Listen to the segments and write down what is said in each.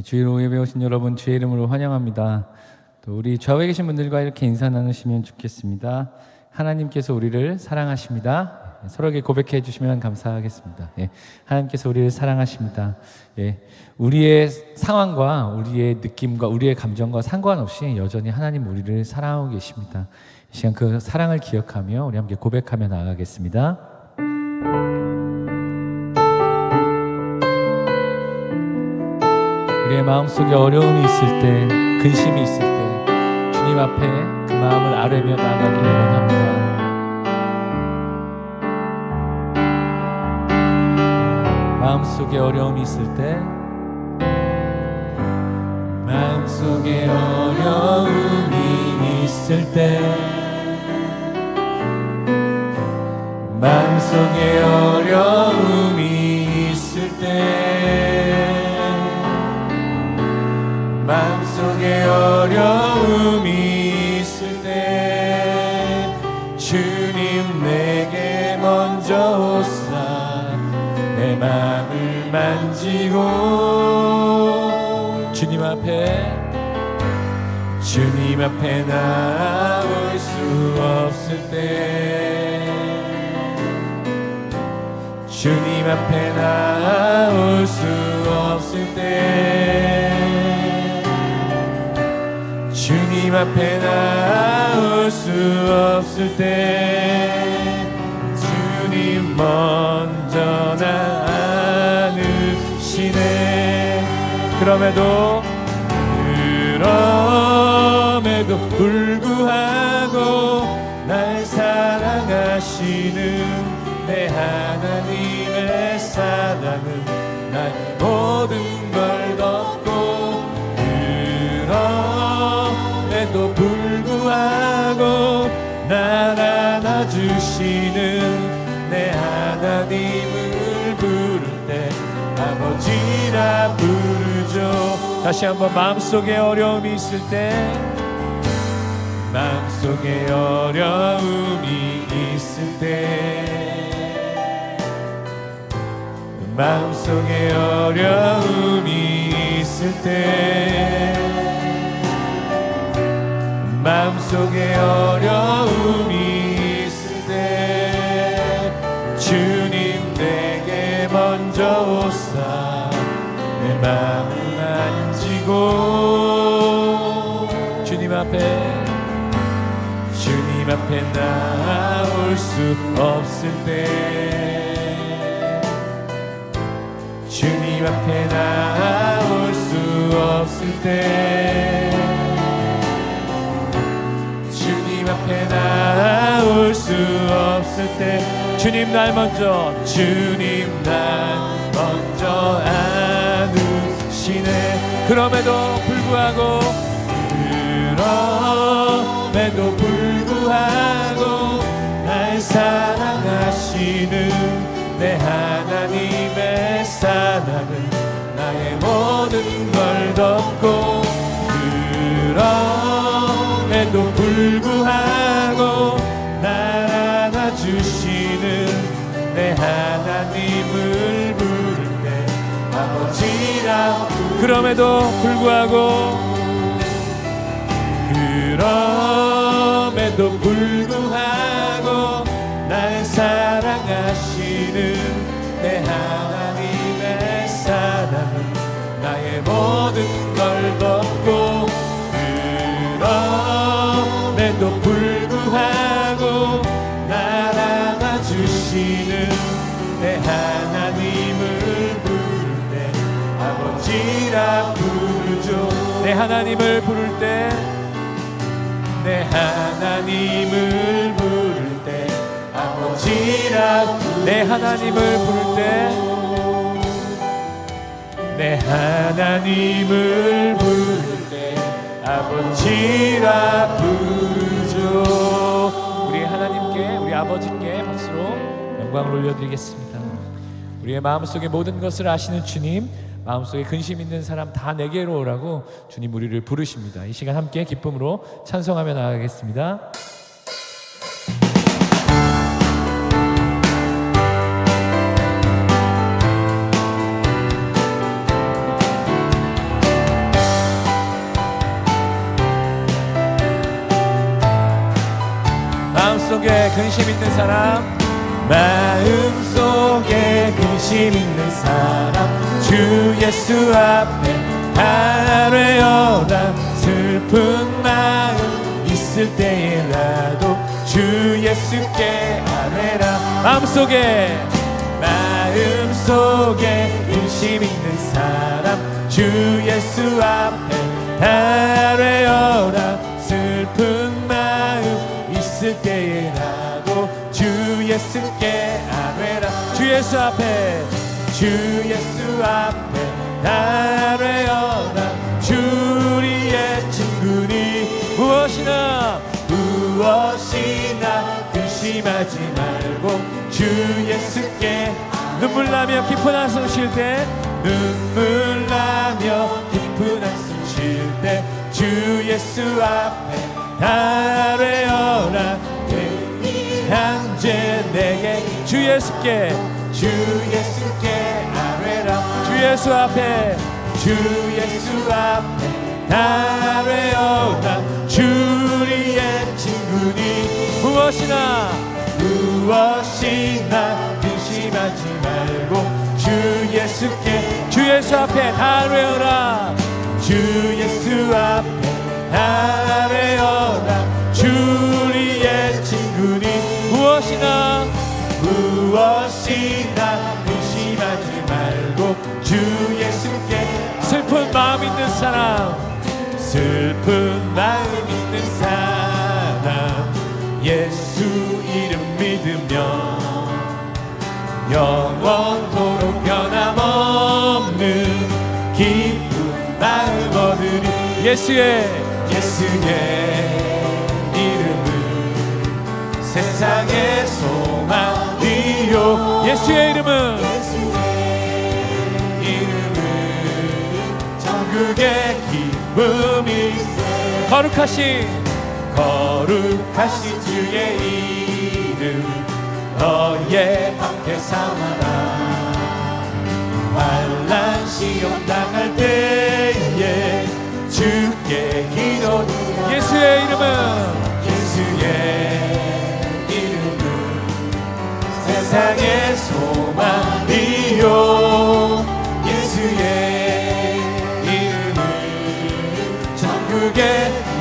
주일로 예배 오신 여러분 주의 이름으로 환영합니다. 또 우리 좌우에 계신 분들과 이렇게 인사 나누시면 좋겠습니다. 하나님께서 우리를 사랑하십니다. 서로에게 고백해 주시면 감사하겠습니다. 하나님께서 우리를 사랑하십니다. 우리의 상황과 우리의 느낌과 우리의 감정과 상관없이 여전히 하나님 우리를 사랑하고 계십니다. 이 시간 그 사랑을 기억하며 우리 함께 고백하며 나아가겠습니다. 우리의 마음속에 어려움이 있을 때, 근심이 있을 때 주님 앞에 그 마음을 아뢰며 나아가기를 원합니다. 마음속에 어려움이 있을 때, 마음속에 어려움이 있을 때, 마음속에 어려움이 있을 때, 마음속에 어려움이 있을 때 주님 내게 먼저 오사 내 마음을 만지고 주님 앞에 나올 수 없을 때 주님 앞에 나올 수 없을 때 주님 앞에 나올 수 없을 때 주님 먼저 나누시네. 그럼에도 불구하고 날 사랑하시는 내 하나님의 사랑은 나의 모든 걸 덮고 그럼에도 불구하고 날 안아주시는 내 하나님을 부를 때 아버지라 부르죠. 다시 한번 마음속에 어려움이 있을 때 마음속에 어려움이 있을 때 마음속에 어려움이 있을 때 마음속에 어려움이 있을 때 주님 내게 먼저 오사 내 마음을 만지고 주님 앞에 나올 수 없을 때 주님 앞에 나올 수 없을 때 주님 앞에 나올 수 없을 때 주님 날 먼저 안으시네. 그럼에도 불구하고 날 사랑하시는 내 하나님의 사랑은 나의 모든 걸 덮고 그럼에도 불구하고 날 안아주시는 내 하나님을 부를 때 아버지라 그럼에도 불구하고 날 사랑하시는 내 하나님의 사랑은 나의 모든 걸 덮고 그럼에도 불구하고 날 안아주시는 내 하나님을 부를 때 아버지라 부르죠. 내 하나님을 부를 때 내 하나님을 부를 때 아버지라 내 하나님을 부를 때 내 하나님을 부를 때 아버지라 부르죠. 우리 하나님께 우리 아버지께 박수로 영광을 올려드리겠습니다. 우리의 마음속의 모든 것을 아시는 주님, 마음속에 근심 있는 사람 다 내게로 오라고 주님 우리를 부르십니다. 이 시간 함께 기쁨으로 찬송하며 나아가겠습니다. 근심 있는 사람, 마음속에 근심 있는 사람 주 예수 앞에 아뢰어라. 슬픈 마음 있을 때에라도 주 예수께 아뢰라. 마음속에 근심 있는 사람 주 예수 앞에 아뢰어라. 슬픈 마음 있을 때에라도 주 예수께 아뢰라. 주 예수 앞에 아뢰어라. 주리의 친구니 무엇이나 근심하지 말고 주 예수께. 눈물 나며 깊은 한숨 쉴 때, 눈물 나며 깊은 한숨 쉴 때 주 예수 앞에 아뢰어라. 현재 내게 주 예수께 아뢰라. 주 예수 앞에 아뢰어라. 주리의 친구니 무엇이나 근심하지 말고 주 예수께. 주 예수 앞에 다 아뢰어라. 주 예수 앞에 아뢰어라. 주리의 친구니 무엇이나 근심하지 말고 주 예수께. 슬픈 마음 있는 사람, 슬픈 마음 있는 사람 예수 이름 믿으며 영원토록 변함없는 기쁜 마음 얻으리. 예수의 이름은 세상의 소망이요. 예수의 이름은 천국의 기쁨이. 거룩하신 주의 이름 너의 앞에 삼아라. 환난 시험 당할 때에 주께 기도드려. 예수의 이름은 세상의 소망이요. 예수의 이름은 천국의.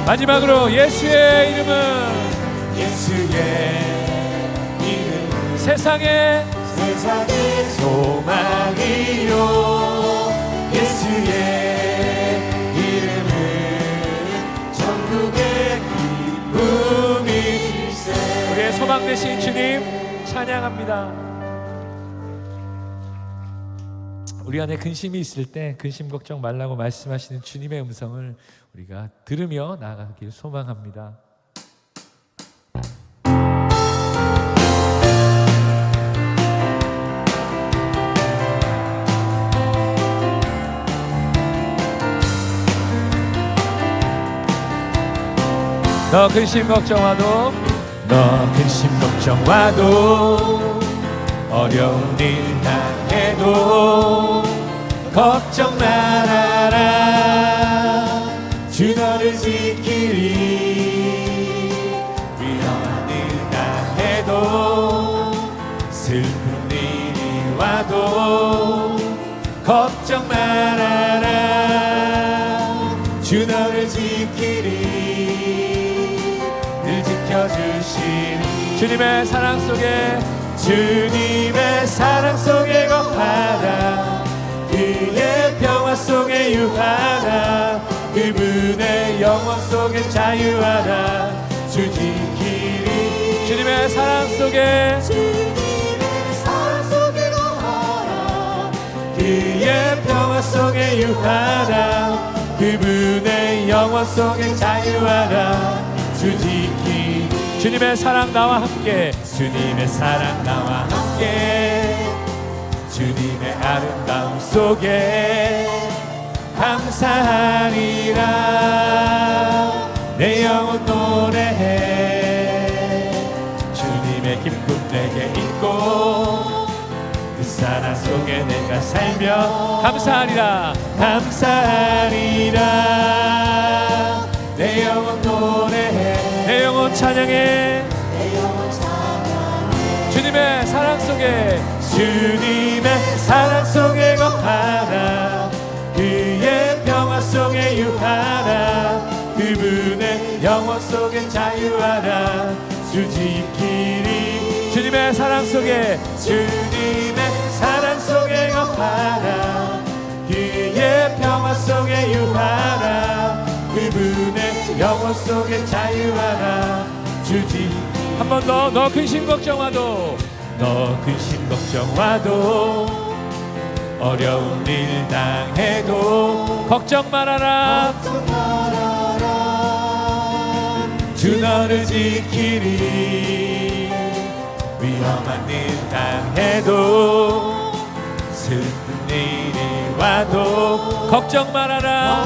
마지막으로 예수의 이름은 세상의 소망이요. 예수의 이름은 천국의 기쁨일세. 우리의 소망 되신 주님 찬양합니다. 우리 안에 근심이 있을 때 근심 걱정 말라고 말씀하시는 주님의 음성을 우리가 들으며 나아가길 소망합니다. 너 근심 걱정와도 어려운 일 당해도 걱정 말아라. 주 너를 지키리. 위험한 일 당해도 슬픈 일이 와도 걱정 말아라. 주 너를 지키리. 늘 지켜주시니 주님의 사랑 속에 거하라. 그의 평화 속에 유하라. 그분의 영원 속에 자유하라. 주 지키리. 주님의 사랑 속에 거하라. 그의 평화 속에 유하라. 그분의 영원 속에 자유하라. 주 지키리. 주님의 사랑 나와 함께 주님의 아름다움 속에 감사하리라. 내 영혼 노래해. 주님의 기쁨 내게 있고 그 사랑 속에 내가 살며 감사하리라. 내 영혼 노래해. 내 영혼 찬양해. 속에 주님의 사랑 속에 거하라 그의 평화 속에 유하라 그분의 영원 속에 자유하라 주 지키리 주님의 사랑 속에 주님의 사랑 속에 거하라 그의 평화 속에 유하라 그분의 영원 속에 자유하라 주지 한 번 더 너 근심 걱정와도 너 근심 걱정와도 어려운 일 당해도 걱정 말아라 주 너를 지키리 위험한 일 당해도 슬픈 일이 와도 걱정 말아라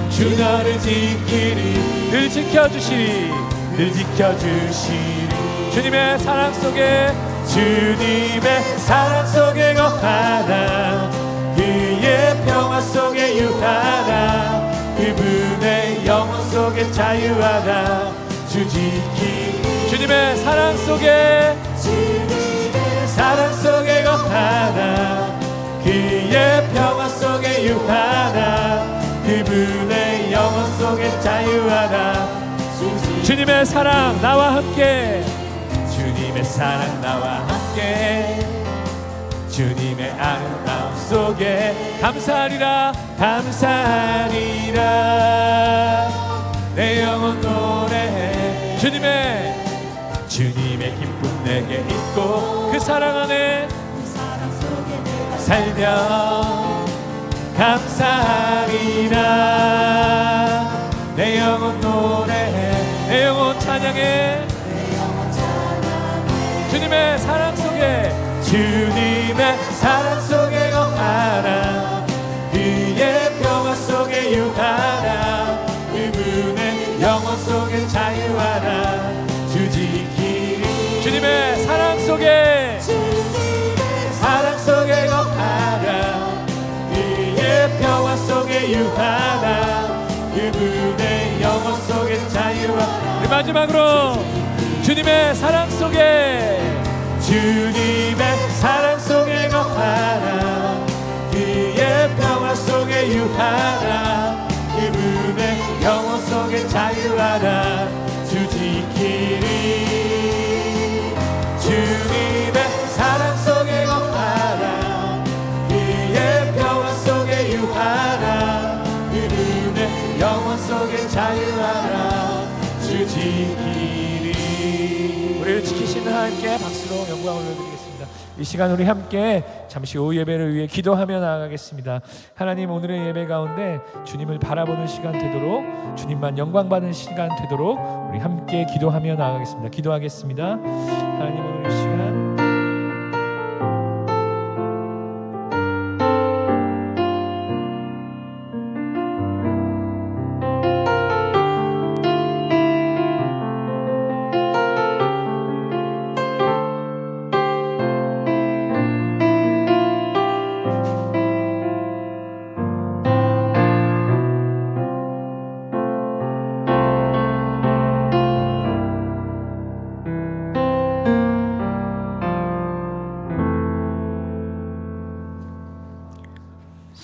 주 너를 지키리 늘 지켜주시리 늘 지켜주시리 주님의 사랑 속에 주님의 사랑 속에 거하라 그의 평화 속에 유하라 그분의 영원 속에 자유하라 주 지키리 주님의 사랑 속에 주님의 사랑 속에 거하라 그의 평화 속에 유하라 그분의 영원 속에 자유하라 주님의 사랑 나와 함께 주님의 사랑 나와 함께 주님의 아름다움 속에 감사하리라 감사하리라 내 영혼 노래해 주님의 기쁨 내게 있고 그 사랑 안에 살며 감사하리라 내 영혼 노래해 내 영혼 찬양해 주님의 사랑 속에 주님의 사랑 속에 거하라 그의 평화 속에 유하라 그분의 영원 속에 자유하라 주 지키리 주님의 사랑 속에 사랑 속에 거하라 그의 평화 속에 유하라 그분의 영원 속에 자유하라 우리 마지막으로 주님의 사랑 속에 주님의 사랑 속에 거하라 그의 평화 속에 유하라 그분의 영원 속에 자유하라 주 지키리 주님의 사랑 속에 거하라 그의 평화 속에 유하라 그분의 영원 속에 자유하라 주 지키리 우리를 지키시는 하나님께 박수로 영광을 올려드리겠습니다. 이 시간 우리 함께 잠시 오후 예배를 위해 기도하며 나아가겠습니다. 하나님 오늘의 예배 가운데 주님을 바라보는 시간 되도록 주님만 영광받는 시간 되도록 우리 함께 기도하며 나아가겠습니다. 기도하겠습니다. 하나님 오늘 이 시간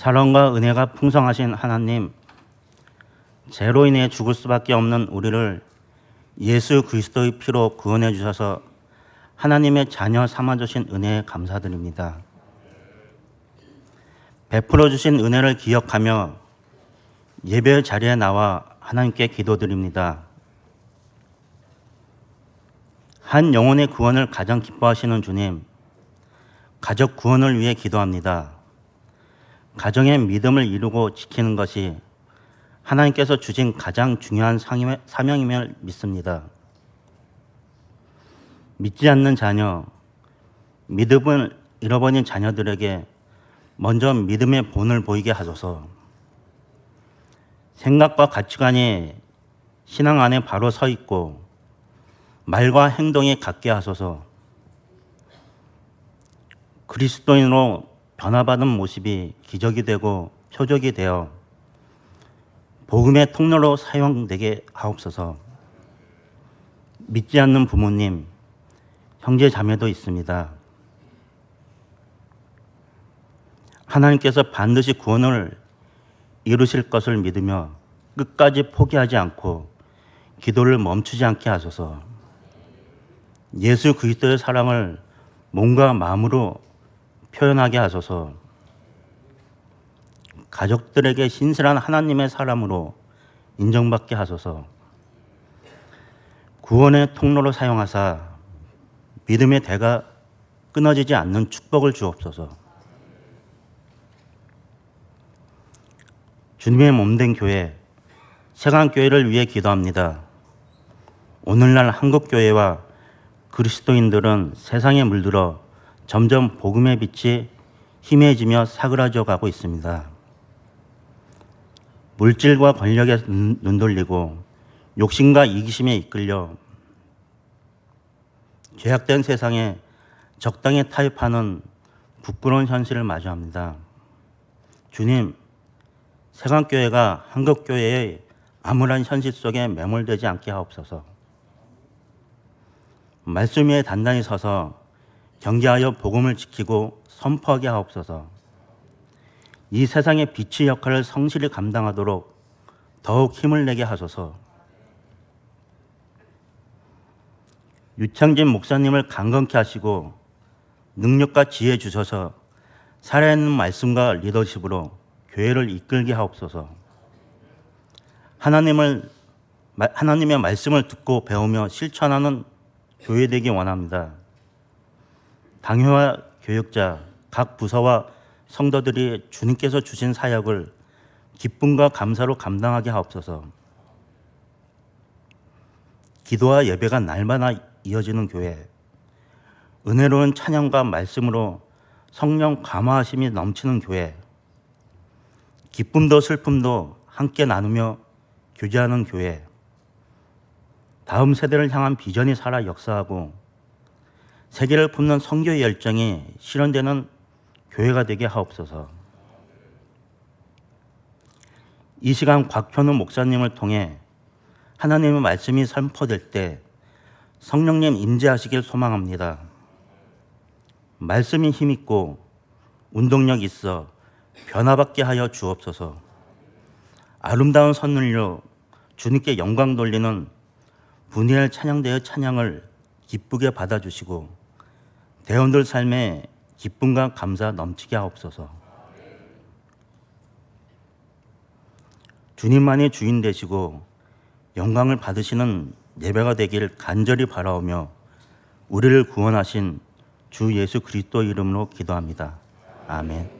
사랑과 은혜가 풍성하신 하나님, 죄로 인해 죽을 수밖에 없는 우리를 예수 그리스도의 피로 구원해 주셔서 하나님의 자녀 삼아주신 은혜에 감사드립니다. 베풀어 주신 은혜를 기억하며 예배 자리에 나와 하나님께 기도드립니다. 한 영혼의 구원을 가장 기뻐하시는 주님, 가족 구원을 위해 기도합니다. 가정의 믿음을 이루고 지키는 것이 하나님께서 주신 가장 중요한 사명임을 믿습니다. 믿지 않는 자녀, 믿음을 잃어버린 자녀들에게 먼저 믿음의 본을 보이게 하소서. 생각과 가치관이 신앙 안에 바로 서 있고 말과 행동이 같게 하소서. 그리스도인으로 변화받은 모습이 기적이 되고 표적이 되어 복음의 통로로 사용되게 하옵소서. 믿지 않는 부모님, 형제 자매도 있습니다. 하나님께서 반드시 구원을 이루실 것을 믿으며 끝까지 포기하지 않고 기도를 멈추지 않게 하소서. 예수 그리스도의 사랑을 몸과 마음으로 표현하게 하소서. 가족들에게 신실한 하나님의 사람으로 인정받게 하소서. 구원의 통로로 사용하사 믿음의 대가 끊어지지 않는 축복을 주옵소서. 주님의 몸된 교회, 세강교회를 위해 기도합니다. 오늘날 한국교회와 그리스도인들은 세상에 물들어 점점 복음의 빛이 희미해지며 사그라져 가고 있습니다. 물질과 권력에 눈돌리고 욕심과 이기심에 이끌려 죄악된 세상에 적당히 타협하는 부끄러운 현실을 마주합니다. 주님, 세강교회가 한국교회의 암울한 현실 속에 매몰되지 않게 하옵소서. 말씀 위에 단단히 서서 경계하여 복음을 지키고 선포하게 하옵소서. 이 세상의 빛의 역할을 성실히 감당하도록 더욱 힘을 내게 하소서. 유창진 목사님을 강건케 하시고 능력과 지혜 주셔서 살아있는 말씀과 리더십으로 교회를 이끌게 하옵소서. 하나님의 말씀을 듣고 배우며 실천하는 교회 되기 원합니다. 당회와 교역자, 각 부서와 성도들이 주님께서 주신 사역을 기쁨과 감사로 감당하게 하옵소서. 기도와 예배가 날마다 이어지는 교회, 은혜로운 찬양과 말씀으로 성령 감화하심이 넘치는 교회, 기쁨도 슬픔도 함께 나누며 교제하는 교회, 다음 세대를 향한 비전이 살아 역사하고 세계를 품는 선교의 열정이 실현되는 교회가 되게 하옵소서. 이 시간 곽현우 목사님을 통해 하나님의 말씀이 선포될 때 성령님 임재하시길 소망합니다. 말씀이 힘있고 운동력 있어 변화받게 하여 주옵소서. 아름다운 선율로 주님께 영광 돌리는 분이엘 찬양대의 찬양을 기쁘게 받아주시고 대원들 삶에 기쁨과 감사 넘치게 하옵소서. 주님만이 주인 되시고 영광을 받으시는 예배가 되길 간절히 바라오며 우리를 구원하신 주 예수 그리스도 이름으로 기도합니다. 아멘.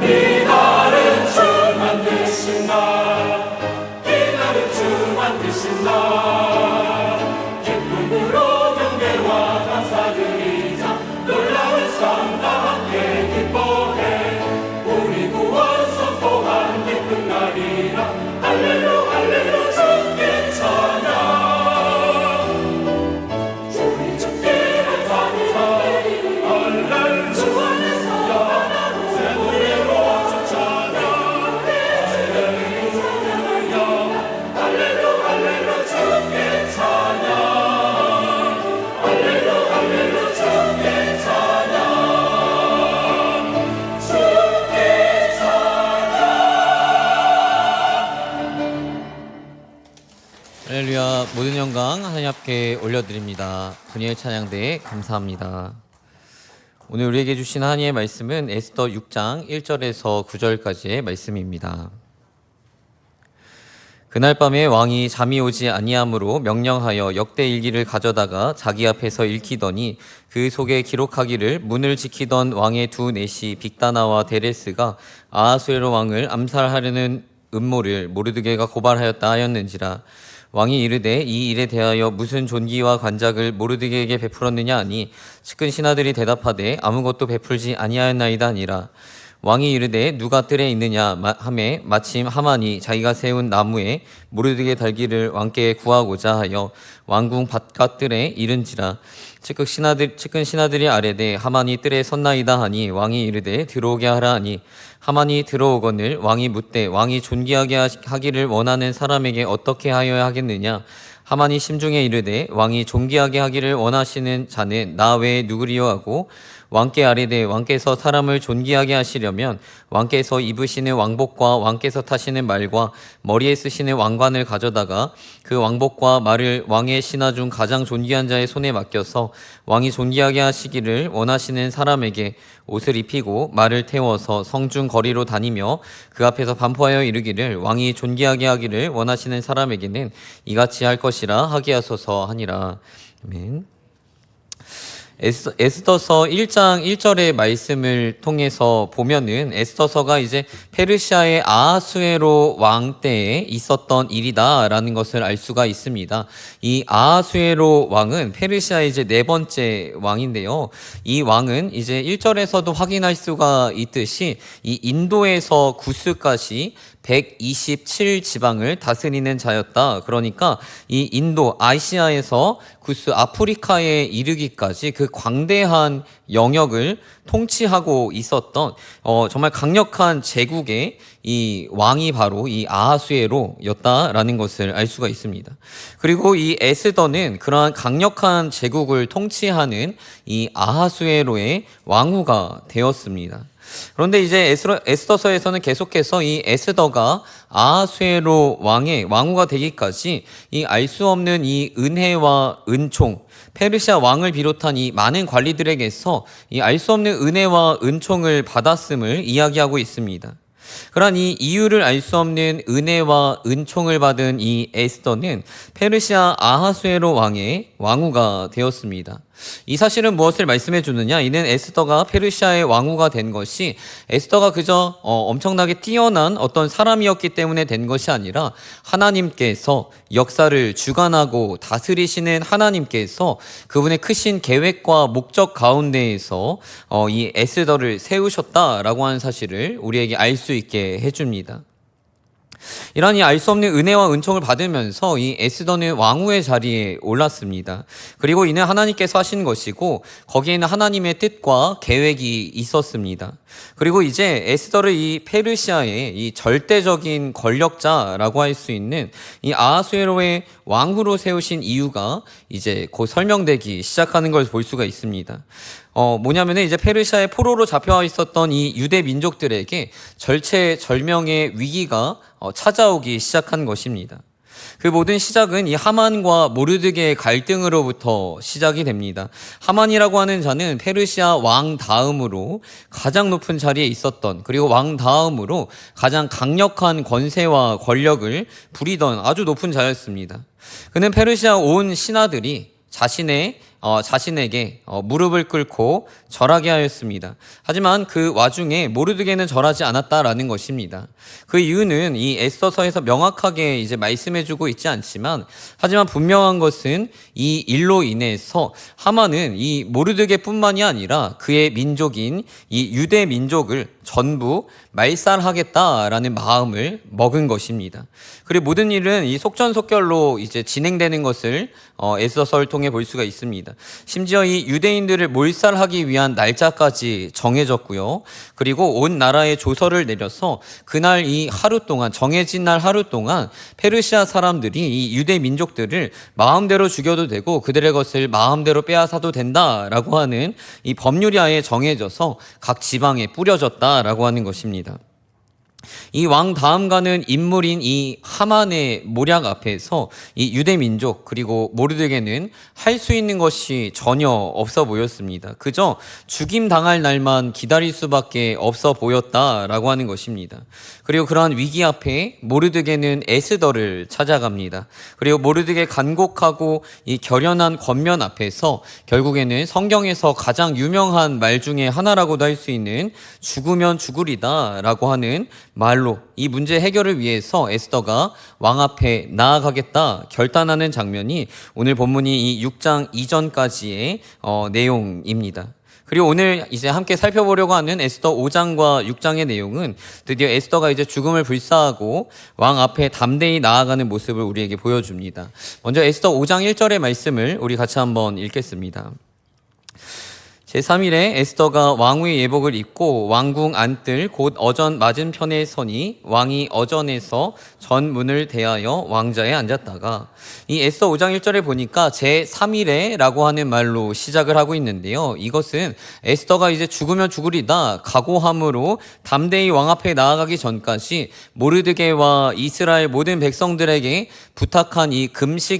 이날은 주 만드신 날, 이날은 주 만드신 날, 기쁨으로 경배와 감사드리자. 놀라운 삶과 함께 기뻐해 우리 구원 선포한 기쁜 날이라. 할렐루 할렐루 주께 찬양. 우리 주께 감사드리며 할렐루야 새 노래로 주 찬양. 할렐루 할렐루 주께 찬양. 할렐루 할렐루 주께 찬양. 주께 할렐루야. 모든 영광 하나님 앞에 올려드립니다. 분야의 찬양대에 감사합니다. 오늘 우리에게 주신 하나님의 말씀은 에스더 6장 1절에서 9절까지의 말씀입니다. 그날 밤에 왕이 잠이 오지 아니하므로 명령하여 역대일기를 가져다가 자기 앞에서 읽히더니 그 속에 기록하기를 문을 지키던 왕의 두 내시 빅다나와 데레스가 아하수에로 왕을 암살하려는 음모를 모르드게가 고발하였다 하였는지라. 왕이 이르되 이 일에 대하여 무슨 존귀와 관작을 모르드게에게 베풀었느냐 하니 측근 신하들이 대답하되 아무것도 베풀지 아니하였나이다 하니라. 왕이 이르되 누가 뜰에 있느냐 하매 마침 하만이 자기가 세운 나무에 모르드게 달기를 왕께 구하고자 하여 왕궁 바깥 뜰에 이른지라. 측근 신하들이 아뢰되 하만이 뜰에 섰나이다 하니 왕이 이르되 들어오게 하라 하니 하만이 들어오거늘 왕이 묻되 왕이 존귀하게 하기를 원하는 사람에게 어떻게 하여야 하겠느냐. 하만이 심중에 이르되 왕이 존귀하게 하기를 원하시는 자는 나 외에 누구리요 하고 왕께 아뢰되 왕께서 사람을 존귀하게 하시려면 왕께서 입으시는 왕복과 왕께서 타시는 말과 머리에 쓰시는 왕관을 가져다가 그 왕복과 말을 왕의 신하 중 가장 존귀한 자의 손에 맡겨서 왕이 존귀하게 하시기를 원하시는 사람에게 옷을 입히고 말을 태워서 성중 거리로 다니며 그 앞에서 반포하여 이르기를 왕이 존귀하게 하기를 원하시는 사람에게는 이같이 할 것이라 하게 하소서 하니라. 아멘. 에스더서 1장 1절의 말씀을 통해서 보면은 에스더서가 이제 페르시아의 아하수에로 왕 때에 있었던 일이다라는 것을 알 수가 있습니다. 이 아하수에로 왕은 페르시아의 이제 네 번째 왕인데요. 이 왕은 이제 1절에서도 확인할 수가 있듯이 이 인도에서 구스까지 127지방을 다스리는 자였다. 그러니까 이 인도 아시아에서 구스 아프리카에 이르기까지 그 광대한 영역을 통치하고 있었던 정말 강력한 제국의 이 왕이 바로 이 아하수에로였다라는 것을 알 수가 있습니다. 그리고 이 에스더는 그러한 강력한 제국을 통치하는 이 아하수에로의 왕후가 되었습니다. 그런데 이제 에스더서에서는 계속해서 이 에스더가 아하수에로 왕의 왕후가 되기까지 이 알 수 없는 이 은혜와 은총, 페르시아 왕을 비롯한 이 많은 관리들에게서 이 알 수 없는 은혜와 은총을 받았음을 이야기하고 있습니다. 그러한 이 이유를 알 수 없는 은혜와 은총을 받은 이 에스더는 페르시아 아하수에로 왕의 왕후가 되었습니다. 이 사실은 무엇을 말씀해 주느냐? 이는 에스더가 페르시아의 왕후가 된 것이 에스더가 그저 엄청나게 뛰어난 어떤 사람이었기 때문에 된 것이 아니라 하나님께서 역사를 주관하고 다스리시는 하나님께서 그분의 크신 계획과 목적 가운데에서 이 에스더를 세우셨다라고 하는 사실을 우리에게 알 수 있게 해줍니다. 이러한 이 알 수 없는 은혜와 은총을 받으면서 이 에스더는 왕후의 자리에 올랐습니다. 그리고 이는 하나님께서 하신 것이고 거기에는 하나님의 뜻과 계획이 있었습니다. 그리고 이제 에스더를 이 페르시아의 이 절대적인 권력자라고 할 수 있는 이 아하수에로의 왕후로 세우신 이유가 이제 곧 설명되기 시작하는 걸 볼 수가 있습니다. 뭐냐면은 이제 페르시아의 포로로 잡혀와 있었던 이 유대 민족들에게 절체절명의 위기가 찾아오기 시작한 것입니다. 그 모든 시작은 이 하만과 모르드게의 갈등으로부터 시작이 됩니다. 하만이라고 하는 자는 페르시아 왕 다음으로 가장 높은 자리에 있었던, 그리고 왕 다음으로 가장 강력한 권세와 권력을 부리던 아주 높은 자였습니다. 그는 페르시아 온 신하들이 자신의 자신에게 무릎을 꿇고 절하게 하였습니다. 하지만 그 와중에 모르드게는 절하지 않았다라는 것입니다. 그 이유는 이 에스더서에서 명확하게 이제 말씀해주고 있지 않지만, 하지만 분명한 것은 이 일로 인해서 하만은 이 모르드게뿐만이 아니라 그의 민족인 이 유대 민족을 전부 말살하겠다라는 마음을 먹은 것입니다. 그리고 모든 일은 이 속전속결로 이제 진행되는 것을 에스더서를 통해 볼 수가 있습니다. 심지어 이 유대인들을 몰살하기 위한 날짜까지 정해졌고요. 그리고 온 나라에 조서를 내려서 그날 이 하루 동안, 정해진 날 하루 동안 페르시아 사람들이 이 유대 민족들을 마음대로 죽여도 되고 그들의 것을 마음대로 빼앗아도 된다라고 하는 이 법률이 아예 정해져서 각 지방에 뿌려졌다라고 하는 것입니다. 이 왕 다음 가는 인물인 이 하만의 모략 앞에서 이 유대 민족 그리고 모르드게는 할 수 있는 것이 전혀 없어 보였습니다. 그저 죽임 당할 날만 기다릴 수밖에 없어 보였다라고 하는 것입니다. 그리고 그러한 위기 앞에 모르드게는 에스더를 찾아갑니다. 그리고 모르드게 간곡하고 이 결연한 권면 앞에서 결국에는 성경에서 가장 유명한 말 중에 하나라고도 할 수 있는 죽으면 죽으리다라고 하는 말로 이 문제 해결을 위해서 에스더가 왕 앞에 나아가겠다 결단하는 장면이 오늘 본문이 이 6장 이전까지의 내용입니다. 그리고 오늘 이제 함께 살펴보려고 하는 에스더 5장과 6장의 내용은 드디어 에스더가 이제 죽음을 불사하고 왕 앞에 담대히 나아가는 모습을 우리에게 보여줍니다. 먼저 에스더 5장 1절의 말씀을 우리 같이 한번 읽겠습니다. 제3일에 에스더가 왕후의 예복을 입고 왕궁 안뜰 곧 어전 맞은편에 서니 왕이 어전에서 전문을 대하여 왕자에 앉았다가, 이 에스더 5장 1절에 보니까 제3일에 라고 하는 말로 시작을 하고 있는데요. 이것은 에스더가 이제 죽으면 죽으리다 각오함으로 담대히 왕 앞에 나아가기 전까지 모르드게와 이스라엘 모든 백성들에게 부탁한 이 금식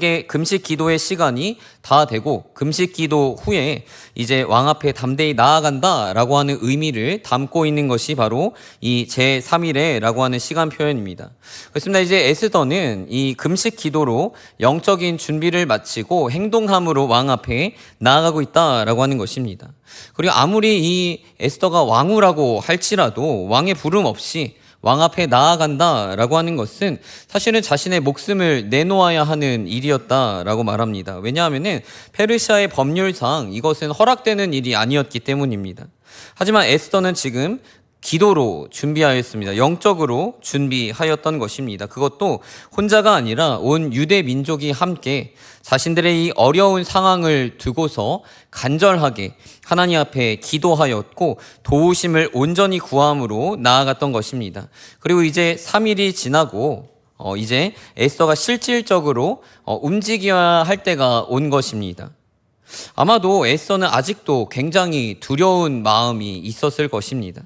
기도의 시간이 다 되고 금식 기도 후에 이제 왕 앞에 담대히 나아간다라고 하는 의미를 담고 있는 것이 바로 이 제3일에라고 하는 시간 표현입니다. 그렇습니다. 이제 에스더는 이 금식 기도로 영적인 준비를 마치고 행동함으로 왕 앞에 나아가고 있다라고 하는 것입니다. 그리고 아무리 이 에스더가 왕후라고 할지라도 왕의 부름 없이 왕 앞에 나아간다라고 하는 것은 사실은 자신의 목숨을 내놓아야 하는 일이었다라고 말합니다. 왜냐하면은 페르시아의 법률상 이것은 허락되는 일이 아니었기 때문입니다. 하지만 에스더는 지금 기도로 준비하였습니다. 영적으로 준비하였던 것입니다. 그것도 혼자가 아니라 온 유대 민족이 함께 자신들의 이 어려운 상황을 두고서 간절하게 하나님 앞에 기도하였고 도우심을 온전히 구함으로 나아갔던 것입니다. 그리고 이제 3일이 지나고 이제 에스더가 실질적으로 움직여야 할 때가 온 것입니다. 아마도 에스더는 아직도 굉장히 두려운 마음이 있었을 것입니다.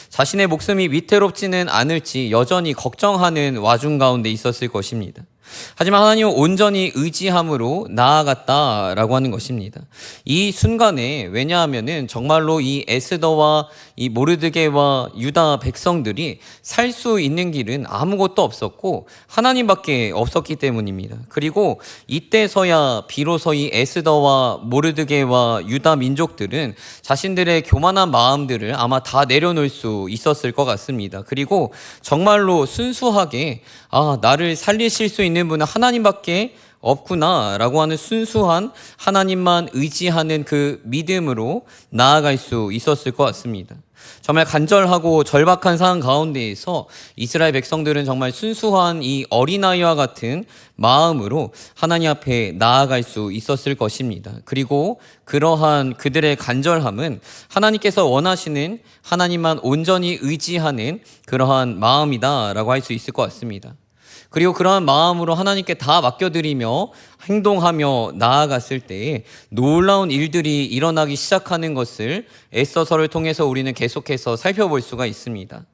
자신의 목숨이 위태롭지는 않을지 여전히 걱정하는 와중 가운데 있었을 것입니다. 하지만 하나님을 온전히 의지함으로 나아갔다라고 하는 것입니다. 이 순간에, 왜냐하면은 정말로 이 에스더와 이 모르드게와 유다 백성들이 살 수 있는 길은 아무것도 없었고 하나님밖에 없었기 때문입니다. 그리고 이때서야 비로소 이 에스더와 모르드게와 유다 민족들은 자신들의 교만한 마음들을 아마 다 내려놓을 수 있었을 것 같습니다. 그리고 정말로 순수하게 나를 살리실 수 있는 분은 하나님밖에 없구나라고 하는 순수한 하나님만 의지하는 그 믿음으로 나아갈 수 있었을 것 같습니다. 정말 간절하고 절박한 상황 가운데에서 이스라엘 백성들은 정말 순수한 이 어린아이와 같은 마음으로 하나님 앞에 나아갈 수 있었을 것입니다. 그리고 그러한 그들의 간절함은 하나님께서 원하시는 하나님만 온전히 의지하는 그러한 마음이다라고 할 수 있을 것 같습니다. 그리고 그러한 마음으로 하나님께 다 맡겨드리며 행동하며 나아갔을 때에 놀라운 일들이 일어나기 시작하는 것을 에스더서를 통해서 우리는 계속해서 살펴볼 수가 있습니다.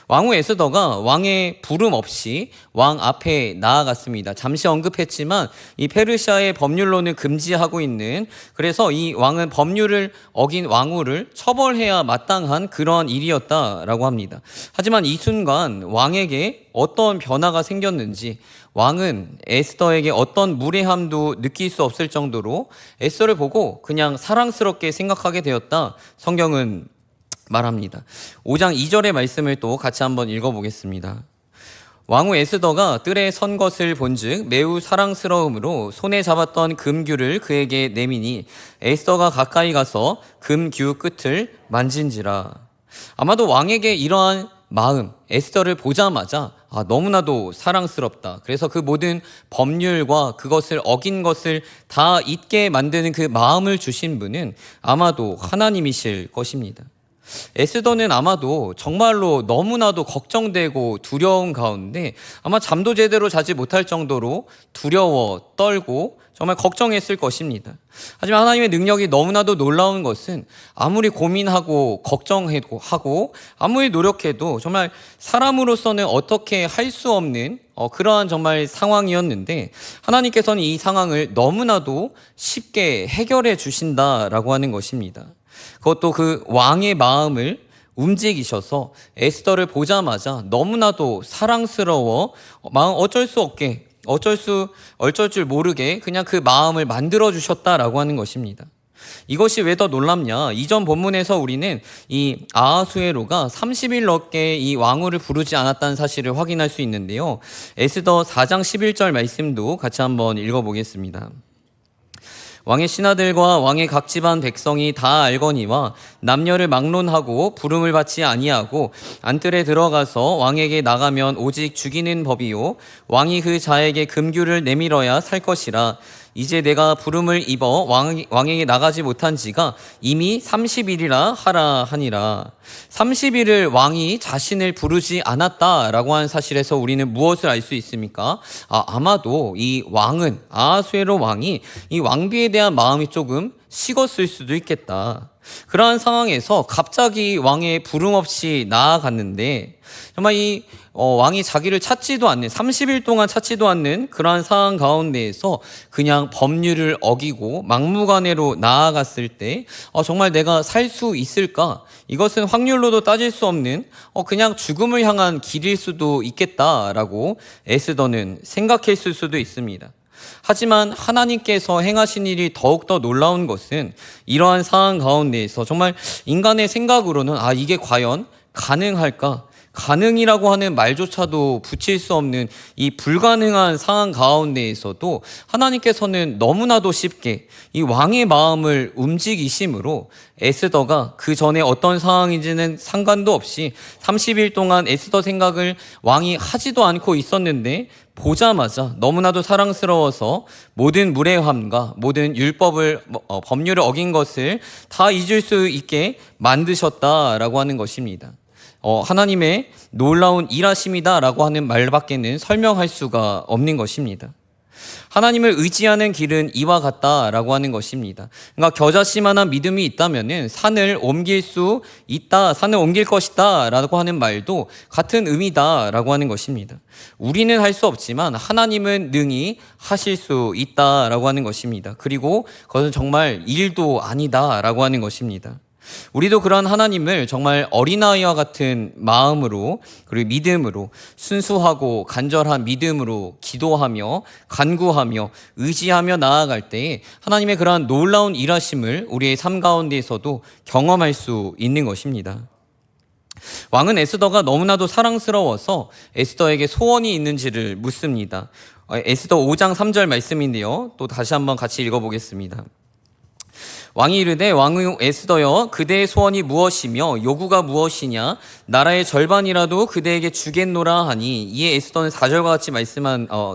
왕후 에스더가 왕의 부름 없이 왕 앞에 나아갔습니다. 잠시 언급했지만 이 페르시아의 법률로는 금지하고 있는, 그래서 이 왕은 법률을 어긴 왕후를 처벌해야 마땅한 그런 일이었다라고 합니다. 하지만 이 순간 왕에게 어떤 변화가 생겼는지, 왕은 에스더에게 어떤 무례함도 느낄 수 없을 정도로 에스더를 보고 그냥 사랑스럽게 생각하게 되었다, 성경은 말합니다. 5장 2절의 말씀을 또 같이 한번 읽어보겠습니다. 왕후 에스더가 뜰에 선 것을 본즉 매우 사랑스러움으로 손에 잡았던 금규를 그에게 내미니 에스더가 가까이 가서 금규 끝을 만진지라. 아마도 왕에게 이러한 마음, 에스더를 보자마자 너무나도 사랑스럽다, 그래서 그 모든 법률과 그것을 어긴 것을 다 잊게 만드는 그 마음을 주신 분은 아마도 하나님이실 것입니다. 에스더는 아마도 정말로 너무나도 걱정되고 두려운 가운데 아마 잠도 제대로 자지 못할 정도로 두려워 떨고 정말 걱정했을 것입니다. 하지만 하나님의 능력이 너무나도 놀라운 것은 아무리 고민하고 걱정하고 아무리 노력해도 정말 사람으로서는 어떻게 할 수 없는 그러한 정말 상황이었는데, 하나님께서는 이 상황을 너무나도 쉽게 해결해 주신다라고 하는 것입니다. 그것도 그 왕의 마음을 움직이셔서 에스더를 보자마자 너무나도 사랑스러워 마음 어쩔 줄 모르게 그냥 그 마음을 만들어 주셨다라고 하는 것입니다. 이것이 왜 더 놀랍냐? 이전 본문에서 우리는 이 아하수에로가 30일 넘게 이 왕후를 부르지 않았다는 사실을 확인할 수 있는데요. 에스더 4장 11절 말씀도 같이 한번 읽어보겠습니다. 왕의 신하들과 왕의 각 집안 백성이 다 알거니와 남녀를 막론하고 부름을 받지 아니하고 안뜰에 들어가서 왕에게 나가면 오직 죽이는 법이요 왕이 그 자에게 금규를 내밀어야 살 것이라. 이제 내가 부름을 입어 왕에게 나가지 못한 지가 이미 30일이라 하라 하니라. 30일을 왕이 자신을 부르지 않았다라고 하는 사실에서 우리는 무엇을 알 수 있습니까? 아마도 이 왕은, 아하수에로 왕이 이 왕비에 대한 마음이 조금 식었을 수도 있겠다. 그러한 상황에서 갑자기 왕의 부름 없이 나아갔는데 정말 이 왕이 자기를 찾지도 않는, 30일 동안 찾지도 않는 그러한 상황 가운데에서 그냥 법률을 어기고 막무가내로 나아갔을 때 정말 내가 살 수 있을까? 이것은 확률로도 따질 수 없는 그냥 죽음을 향한 길일 수도 있겠다라고 에스더는 생각했을 수도 있습니다. 하지만 하나님께서 행하신 일이 더욱더 놀라운 것은 이러한 상황 가운데에서 정말 인간의 생각으로는 이게 과연 가능할까? 가능이라고 하는 말조차도 붙일 수 없는 이 불가능한 상황 가운데에서도 하나님께서는 너무나도 쉽게 이 왕의 마음을 움직이심으로 에스더가 그 전에 어떤 상황인지는 상관도 없이 30일 동안 에스더 생각을 왕이 하지도 않고 있었는데 보자마자 너무나도 사랑스러워서 모든 무례함과 모든 법률을 어긴 것을 다 잊을 수 있게 만드셨다라고 하는 것입니다. 하나님의 놀라운 일하심이다라고 하는 말밖에는 설명할 수가 없는 것입니다. 하나님을 의지하는 길은 이와 같다라고 하는 것입니다. 그러니까 겨자씨만한 믿음이 있다면은 산을 옮길 수 있다, 산을 옮길 것이다라고 하는 말도 같은 의미다라고 하는 것입니다. 우리는 할 수 없지만 하나님은 능히 하실 수 있다라고 하는 것입니다. 그리고 그것은 정말 일도 아니다라고 하는 것입니다. 우리도 그러한 하나님을 정말 어린아이와 같은 마음으로 그리고 믿음으로 순수하고 간절한 믿음으로 기도하며 간구하며 의지하며 나아갈 때에 하나님의 그러한 놀라운 일하심을 우리의 삶 가운데에서도 경험할 수 있는 것입니다. 왕은 에스더가 너무나도 사랑스러워서 에스더에게 소원이 있는지를 묻습니다. 에스더 5장 3절 말씀인데요. 또 다시 한번 같이 읽어보겠습니다. 왕이 이르되 왕후 에스더여 그대의 소원이 무엇이며 요구가 무엇이냐 나라의 절반이라도 그대에게 주겠노라 하니 이에 에스더는 4절과 같이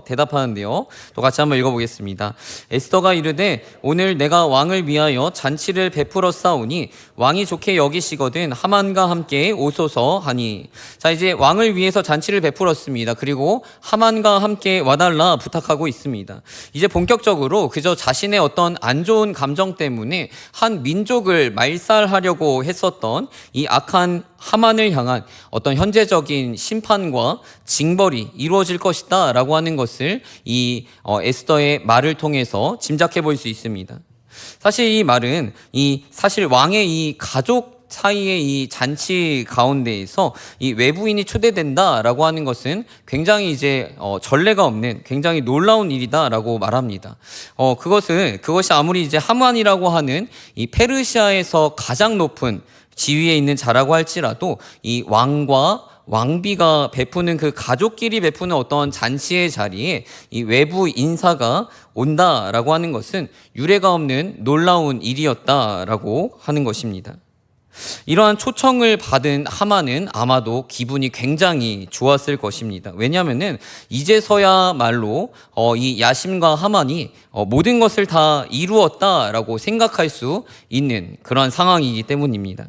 대답하는데요. 또 같이 한번 읽어보겠습니다. 에스더가 이르되 오늘 내가 왕을 위하여 잔치를 베풀었사오니 왕이 좋게 여기시거든 하만과 함께 오소서 하니. 자, 이제 왕을 위해서 잔치를 베풀었습니다. 그리고 하만과 함께 와달라 부탁하고 있습니다. 이제 본격적으로 그저 자신의 어떤 안 좋은 감정 때문에 통해 한 민족을 말살하려고 했었던 이 악한 하만을 향한 어떤 현재적인 심판과 징벌이 이루어질 것이다 라고 하는 것을 이 에스더의 말을 통해서 짐작해 볼 수 있습니다. 사실 이 말은 사실 왕의 이 가족 사이의 이 잔치 가운데에서 이 외부인이 초대된다라고 하는 것은 굉장히 이제 전례가 없는 굉장히 놀라운 일이다라고 말합니다. 그것이 아무리 이제 하만이라고 하는 이 페르시아에서 가장 높은 지위에 있는 자라고 할지라도 이 왕과 왕비가 베푸는 그 가족끼리 베푸는 어떤 잔치의 자리에 이 외부 인사가 온다라고 하는 것은 유례가 없는 놀라운 일이었다라고 하는 것입니다. 이러한 초청을 받은 하만은 아마도 기분이 굉장히 좋았을 것입니다. 왜냐하면은 이제서야말로 이 야심과 하만이 모든 것을 다 이루었다라고 생각할 수 있는 그러한 상황이기 때문입니다.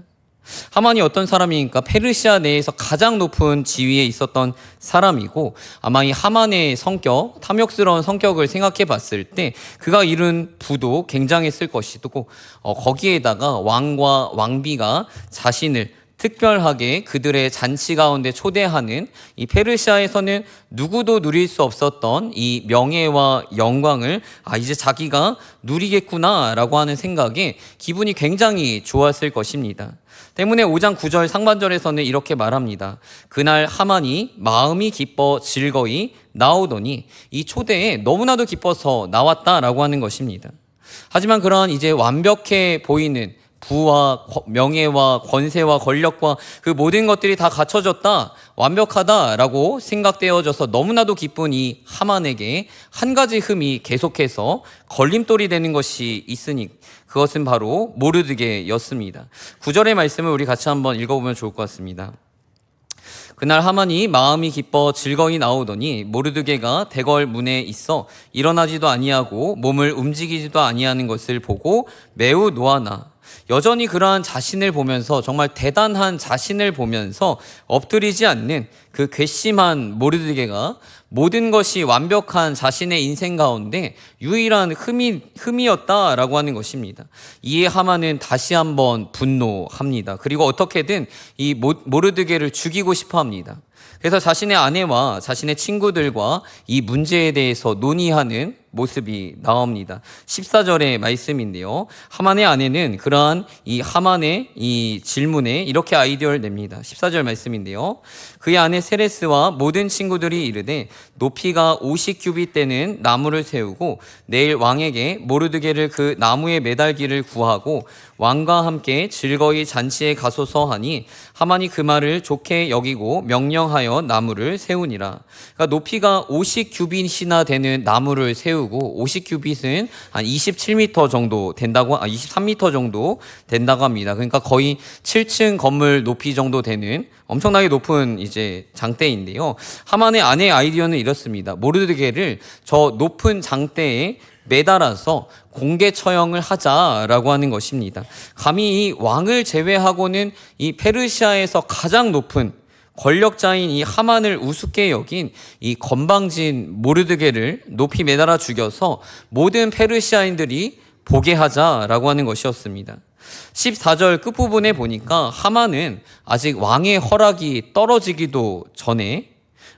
하만이 어떤 사람이니까 페르시아 내에서 가장 높은 지위에 있었던 사람이고, 아마 이 하만의 성격, 탐욕스러운 성격을 생각해 봤을 때 그가 이룬 부도 굉장했을 것이고, 거기에다가 왕과 왕비가 자신을 특별하게 그들의 잔치 가운데 초대하는 이 페르시아에서는 누구도 누릴 수 없었던 이 명예와 영광을 이제 자기가 누리겠구나라고 하는 생각에 기분이 굉장히 좋았을 것입니다. 때문에 5장 9절 상반절에서는 이렇게 말합니다. 그날 하만이 마음이 기뻐 즐거이 나오더니 이 초대에 너무나도 기뻐서 나왔다라고 하는 것입니다. 하지만 그러한 이제 완벽해 보이는 부와 명예와 권세와 권력과 그 모든 것들이 다 갖춰졌다, 완벽하다라고 생각되어져서 너무나도 기쁜 이 하만에게 한 가지 흠이 계속해서 걸림돌이 되는 것이 있으니 그것은 바로 모르드게였습니다. 9절의 말씀을 우리 같이 한번 읽어보면 좋을 것 같습니다. 그날 하만이 마음이 기뻐 즐거이 나오더니 모르드게가 대궐 문에 있어 일어나지도 아니하고 몸을 움직이지도 아니하는 것을 보고 매우 노하나 여전히 그러한 자신을 보면서, 정말 대단한 자신을 보면서 엎드리지 않는 그 괘씸한 모르드게가 모든 것이 완벽한 자신의 인생 가운데 유일한 흠이었다라고 하는 것입니다. 이에 하만은 다시 한번 분노합니다. 그리고 어떻게든 이 모르드게를 죽이고 싶어 합니다. 그래서 자신의 아내와 자신의 친구들과 이 문제에 대해서 논의하는 모습이 나옵니다. 14절의 말씀인데요. 하만의 아내는 그러한 이 하만의 이 질문에 이렇게 아이디어를 냅니다. 14절 말씀인데요. 그의 아내 세레스와 모든 친구들이 이르되 높이가 50규빗 되는 나무를 세우고 내일 왕에게 모르드게를 그 나무에 매달기를 구하고 왕과 함께 즐거이 잔치에 가소서 하니 하만이 그 말을 좋게 여기고 명령하여 나무를 세우니라. 그러니까 높이가 50규빗이나 되는 나무를 세우고 50규빗은 한 27m 정도 된다고, 23m 정도 된다고 합니다. 그러니까 거의 7층 건물 높이 정도 되는 엄청나게 높은 이제 장대인데요. 하만의 아내의 아이디어는 이렇습니다. 모르드게를 저 높은 장대에 매달아서 공개 처형을 하자라고 하는 것입니다. 감히 이 왕을 제외하고는 이 페르시아에서 가장 높은 권력자인 이 하만을 우습게 여긴 이 건방진 모르드게를 높이 매달아 죽여서 모든 페르시아인들이 보게 하자라고 하는 것이었습니다. 14절 끝부분에 보니까 하만은 아직 왕의 허락이 떨어지기도 전에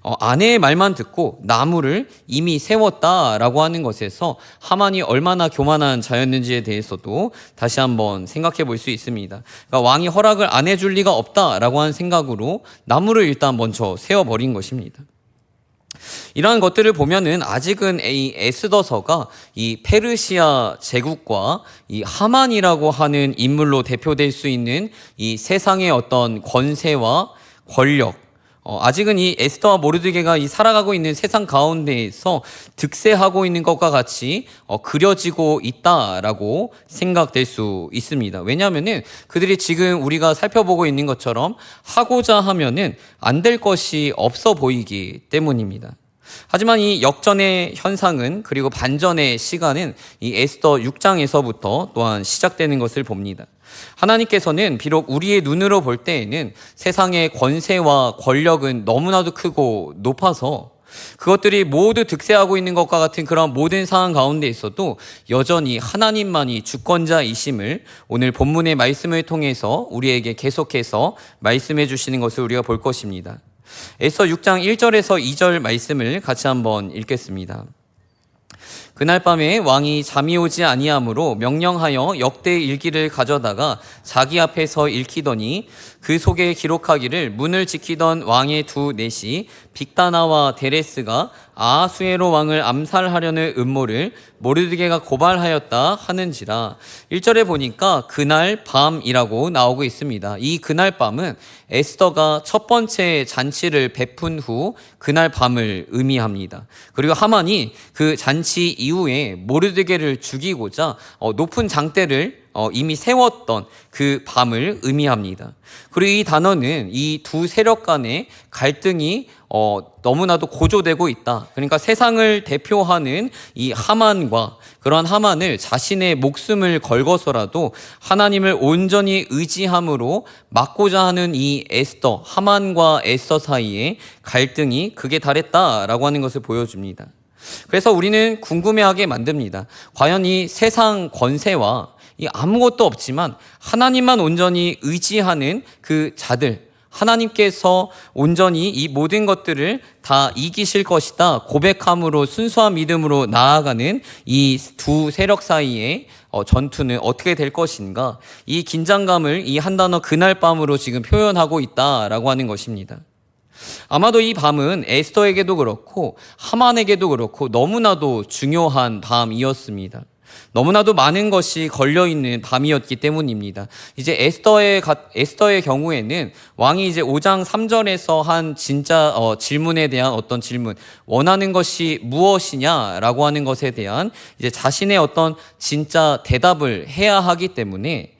아내의 말만 듣고 나무를 이미 세웠다라고 하는 것에서 하만이 얼마나 교만한 자였는지에 대해서도 다시 한번 생각해 볼 수 있습니다. 그러니까 왕이 허락을 안 해줄 리가 없다라고 하는 생각으로 나무를 일단 먼저 세워버린 것입니다. 이러한 것들을 보면은 아직은 이 에스더서가 이 페르시아 제국과 이 하만이라고 하는 인물로 대표될 수 있는 이 세상의 어떤 권세와 권력, 아직은 이 에스더와 모르드게가 이 살아가고 있는 세상 가운데에서 득세하고 있는 것과 같이 그려지고 있다라고 생각될 수 있습니다. 왜냐하면은 그들이 지금 우리가 살펴보고 있는 것처럼 하고자 하면은 안 될 것이 없어 보이기 때문입니다. 하지만 이 역전의 현상은, 그리고 반전의 시간은 이 에스더 6장에서부터 또한 시작되는 것을 봅니다. 하나님께서는 비록 우리의 눈으로 볼 때에는 세상의 권세와 권력은 너무나도 크고 높아서 그것들이 모두 득세하고 있는 것과 같은 그런 모든 상황 가운데 있어도 여전히 하나님만이 주권자이심을 오늘 본문의 말씀을 통해서 우리에게 계속해서 말씀해 주시는 것을 우리가 볼 것입니다. 에스더 6장 1절에서 2절 말씀을 같이 한번 읽겠습니다. 그날 밤에 왕이 잠이 오지 아니하므로 명령하여 역대 일기를 가져다가 자기 앞에서 읽히더니 그 속에 기록하기를 문을 지키던 왕의 두 넷이 빅다나와 데레스가 아하수에로 왕을 암살하려는 음모를 모르드게가 고발하였다 하는지라. 1절에 보니까 그날 밤이라고 나오고 있습니다. 이 그날 밤은 에스더가 첫 번째 잔치를 베푼 후 그날 밤을 의미합니다. 그리고 하만이 그 잔치 이후에 모르드게를 죽이고자 높은 장대를 이미 세웠던 그 밤을 의미합니다. 그리고 이 단어는 이 두 세력 간의 갈등이 너무나도 고조되고 있다. 그러니까 세상을 대표하는 이 하만과 그런 하만을 자신의 목숨을 걸고서라도 하나님을 온전히 의지함으로 막고자 하는 이 에스더, 하만과 에스더 사이의 갈등이 극에 달했다라고 하는 것을 보여줍니다. 그래서 우리는 궁금해하게 만듭니다. 과연 이 세상 권세와 이 아무것도 없지만 하나님만 온전히 의지하는 그 자들, 하나님께서 온전히 이 모든 것들을 다 이기실 것이다 고백함으로 순수한 믿음으로 나아가는 이 두 세력 사이의 전투는 어떻게 될 것인가, 이 긴장감을 이 한 단어 그날 밤으로 지금 표현하고 있다라고 하는 것입니다. 아마도 이 밤은 에스더에게도 그렇고 하만에게도 그렇고 너무나도 중요한 밤이었습니다. 너무나도 많은 것이 걸려있는 밤이었기 때문입니다. 이제 에스더의 경우에는 왕이 이제 5장 3절에서 한 진짜 질문에 대한 어떤 질문, 원하는 것이 무엇이냐라고 하는 것에 대한 이제 자신의 어떤 진짜 대답을 해야 하기 때문에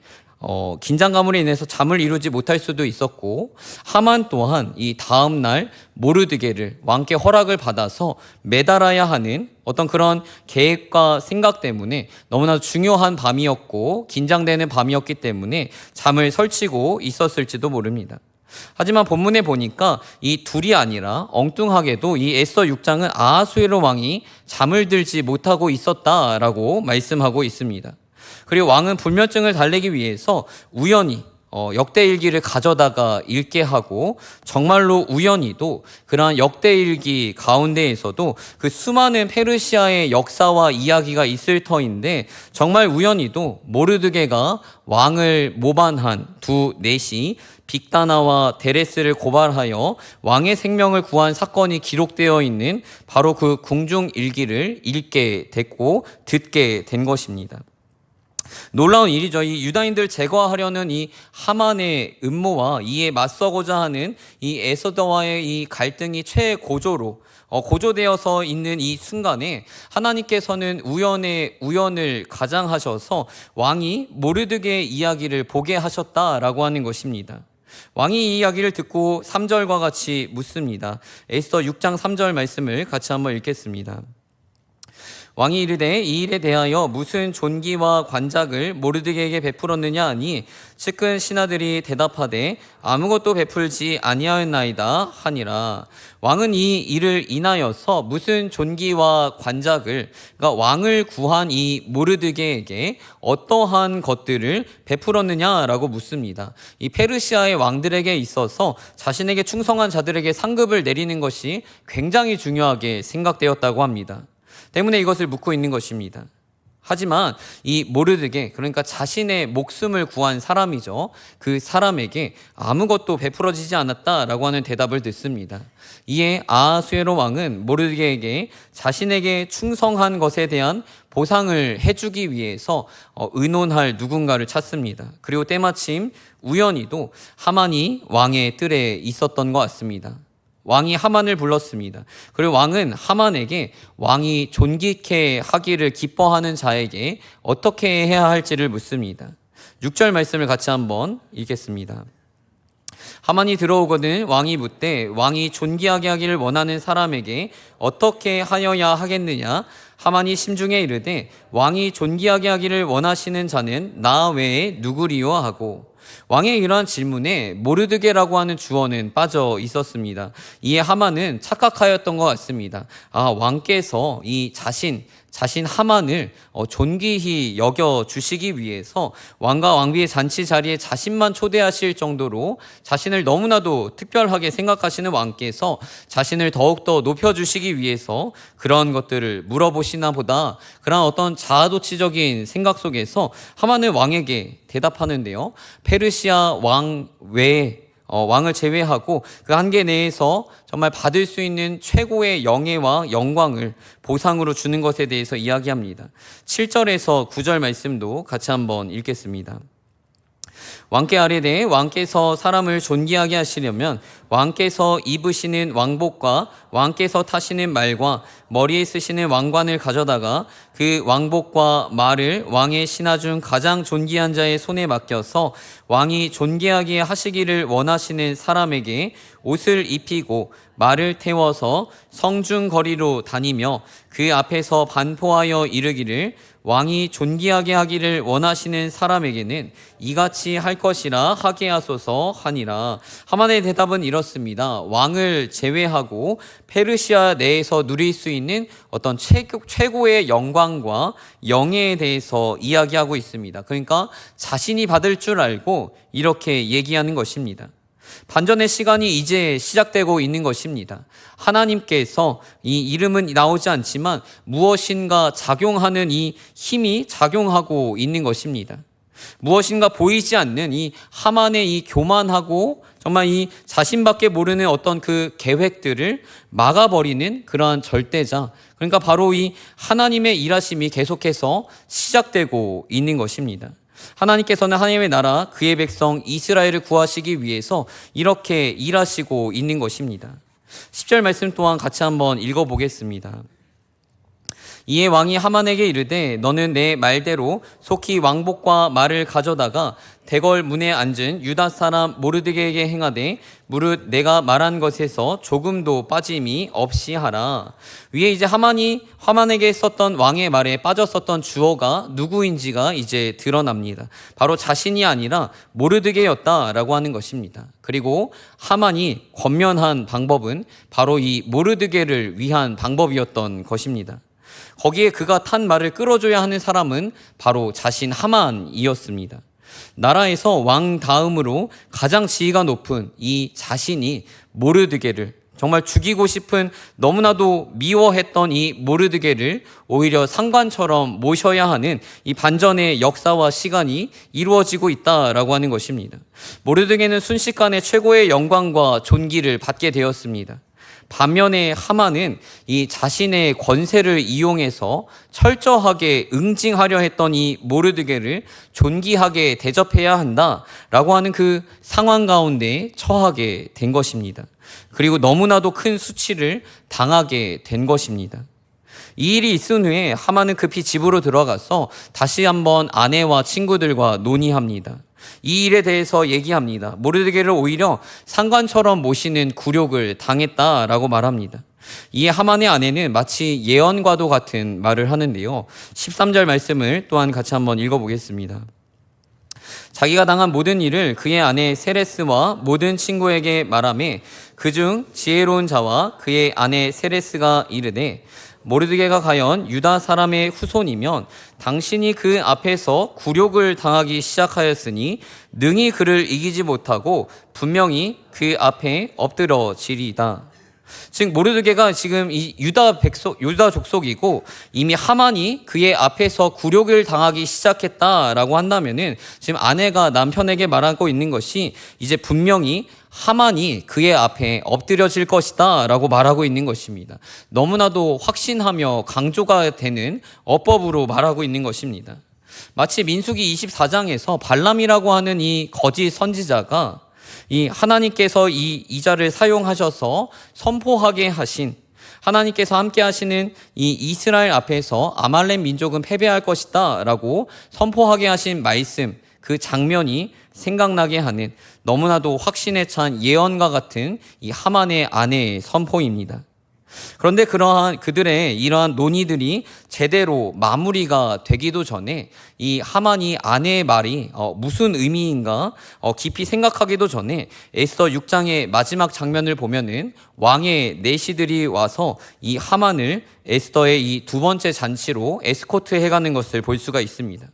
긴장감으로 인해서 잠을 이루지 못할 수도 있었고, 하만 또한 이 다음날 모르드게를 왕께 허락을 받아서 매달아야 하는 어떤 그런 계획과 생각 때문에 너무나 중요한 밤이었고 긴장되는 밤이었기 때문에 잠을 설치고 있었을지도 모릅니다. 하지만 본문에 보니까 이 둘이 아니라 엉뚱하게도 이 에스더 6장은 아하수에로 왕이 잠을 들지 못하고 있었다라고 말씀하고 있습니다. 그리고 왕은 불면증을 달래기 위해서 우연히 역대일기를 가져다가 읽게 하고, 정말로 우연히도 그러한 역대일기 가운데에서도 그 수많은 페르시아의 역사와 이야기가 있을 터인데, 정말 우연히도 모르드게가 왕을 모반한 두 넷이 빅다나와 데레스를 고발하여 왕의 생명을 구한 사건이 기록되어 있는 바로 그 궁중일기를 읽게 됐고 듣게 된 것입니다. 놀라운 일이죠. 이 유다인들 제거하려는 이 하만의 음모와 이에 맞서고자 하는 이 에스더와의 이 갈등이 최고조로 고조되어서 있는 이 순간에 하나님께서는 우연을 가장하셔서 왕이 모르드게의 이야기를 보게 하셨다라고 하는 것입니다. 왕이 이 이야기를 듣고 3절과 같이 묻습니다. 에스더 6장 3절 말씀을 같이 한번 읽겠습니다. 왕이 이르되 이 일에 대하여 무슨 존귀와 관작을 모르드게에게 베풀었느냐 하니, 측근 신하들이 대답하되 아무것도 베풀지 아니하였나이다 하니라. 왕은 이 일을 인하여서 무슨 존귀와 관작을, 그러니까 왕을 구한 이 모르드게에게 어떠한 것들을 베풀었느냐라고 묻습니다. 이 페르시아의 왕들에게 있어서 자신에게 충성한 자들에게 상급을 내리는 것이 굉장히 중요하게 생각되었다고 합니다. 때문에 이것을 묻고 있는 것입니다. 하지만 이 모르드게, 그러니까 자신의 목숨을 구한 사람이죠, 그 사람에게 아무것도 베풀어지지 않았다라고 하는 대답을 듣습니다. 이에 아하수에로 왕은 모르드게에게 자신에게 충성한 것에 대한 보상을 해주기 위해서 의논할 누군가를 찾습니다. 그리고 때마침 우연히도 하만이 왕의 뜰에 있었던 것 같습니다. 왕이 하만을 불렀습니다. 그리고 왕은 하만에게 왕이 존귀케 하기를 기뻐하는 자에게 어떻게 해야 할지를 묻습니다. 6절 말씀을 같이 한번 읽겠습니다. 하만이 들어오거든 왕이 묻되 왕이 존귀하게 하기를 원하는 사람에게 어떻게 하여야 하겠느냐? 하만이 심중에 이르되 왕이 존귀하게 하기를 원하시는 자는 나 외에 누구리요 하고, 왕의 이러한 질문에 모르드게라고 하는 주어는 빠져 있었습니다. 이에 하만은 착각하였던 것 같습니다. 왕께서 이 자신 하만을 존귀히 여겨 주시기 위해서 왕과 왕비의 잔치 자리에 자신만 초대하실 정도로 자신을 너무나도 특별하게 생각하시는 왕께서 자신을 더욱더 높여주시기 위해서 그런 것들을 물어보시나 보다, 그런 어떤 자아도취적인 생각 속에서 하만은 왕에게 대답하는데요. 페르시아 왕 외에 왕을 제외하고 그 한계 내에서 정말 받을 수 있는 최고의 영예와 영광을 보상으로 주는 것에 대해서 이야기합니다. 7절에서 9절 말씀도 같이 한번 읽겠습니다. 왕께 아뢰되 왕께서 사람을 존귀하게 하시려면 왕께서 입으시는 왕복과 왕께서 타시는 말과 머리에 쓰시는 왕관을 가져다가 그 왕복과 말을 왕의 신하 중 가장 존귀한 자의 손에 맡겨서 왕이 존귀하게 하시기를 원하시는 사람에게 옷을 입히고 말을 태워서 성중 거리로 다니며 그 앞에서 반포하여 이르기를 왕이 존귀하게 하기를 원하시는 사람에게는 이같이 할 것이라 하게 하소서 하니라. 하만의 대답은 이렇습니다. 왕을 제외하고 페르시아 내에서 누릴 수 있는 어떤 최고의 영광과 영예에 대해서 이야기하고 있습니다. 그러니까 자신이 받을 줄 알고 이렇게 얘기하는 것입니다. 반전의 시간이 이제 시작되고 있는 것입니다. 하나님께서 이 이름은 나오지 않지만 무엇인가 작용하는 이 힘이 작용하고 있는 것입니다. 무엇인가 보이지 않는 이 하만의 이 교만하고 정말 이 자신밖에 모르는 어떤 그 계획들을 막아버리는 그러한 절대자, 그러니까 바로 이 하나님의 일하심이 계속해서 시작되고 있는 것입니다. 하나님께서는 하나님의 나라 그의 백성 이스라엘을 구하시기 위해서 이렇게 일하시고 있는 것입니다. 10절 말씀 또한 같이 한번 읽어보겠습니다. 이에 왕이 하만에게 이르되 너는 내 말대로 속히 왕복과 말을 가져다가 대궐 문에 앉은 유다 사람 모르드게에게 행하되 무릇 내가 말한 것에서 조금도 빠짐이 없이 하라. 위에 이제 하만에게 썼던 왕의 말에 빠졌었던 주어가 누구인지가 이제 드러납니다. 바로 자신이 아니라 모르드게였다라고 하는 것입니다. 그리고 하만이 권면한 방법은 바로 이 모르드게를 위한 방법이었던 것입니다. 거기에 그가 탄 말을 끌어줘야 하는 사람은 바로 자신 하만이었습니다. 나라에서 왕 다음으로 가장 지위가 높은 이 자신이 모르드게를 정말 죽이고 싶은, 너무나도 미워했던 이 모르드게를 오히려 상관처럼 모셔야 하는 이 반전의 역사와 시간이 이루어지고 있다라고 하는 것입니다. 모르드게는 순식간에 최고의 영광과 존귀를 받게 되었습니다. 반면에 하만은 이 자신의 권세를 이용해서 철저하게 응징하려 했던 이 모르드게를 존귀하게 대접해야 한다라고 하는 그 상황 가운데 처하게 된 것입니다. 그리고 너무나도 큰 수치를 당하게 된 것입니다. 이 일이 있은 후에 하만은 급히 집으로 들어가서 다시 한번 아내와 친구들과 논의합니다. 이 일에 대해서 얘기합니다. 모르드게를 오히려 상관처럼 모시는 굴욕을 당했다라고 말합니다. 이에 하만의 아내는 마치 예언과도 같은 말을 하는데요. 13절 말씀을 또한 같이 한번 읽어보겠습니다. 자기가 당한 모든 일을 그의 아내 세레스와 모든 친구에게 말하며 그중 지혜로운 자와 그의 아내 세레스가 이르되 모르드게가 과연 유다 사람의 후손이면 당신이 그 앞에서 굴욕을 당하기 시작하였으니 능히 그를 이기지 못하고 분명히 그 앞에 엎드러지리이다. 즉 모르드게가 지금 이 유다 족속이고 이미 하만이 그의 앞에서 굴욕을 당하기 시작했다라고 한다면은 지금 아내가 남편에게 말하고 있는 것이 이제 분명히 하만이 그의 앞에 엎드려질 것이다 라고 말하고 있는 것입니다. 너무나도 확신하며 강조가 되는 어법으로 말하고 있는 것입니다. 마치 민수기 24장에서 발람이라고 하는 이 거짓 선지자가 이 하나님께서 이 자를 사용하셔서 선포하게 하신, 하나님께서 함께 하시는 이 이스라엘 앞에서 아말렉 민족은 패배할 것이다 라고 선포하게 하신 말씀, 그 장면이 생각나게 하는 너무나도 확신에 찬 예언과 같은 이 하만의 아내의 선포입니다. 그런데 그러한 그들의 이러한 논의들이 제대로 마무리가 되기도 전에 이 하만이 아내의 말이 무슨 의미인가 깊이 생각하기도 전에 에스더 6장의 마지막 장면을 보면은 왕의 내시들이 와서 이 하만을 에스더의 이 두 번째 잔치로 에스코트 해가는 것을 볼 수가 있습니다.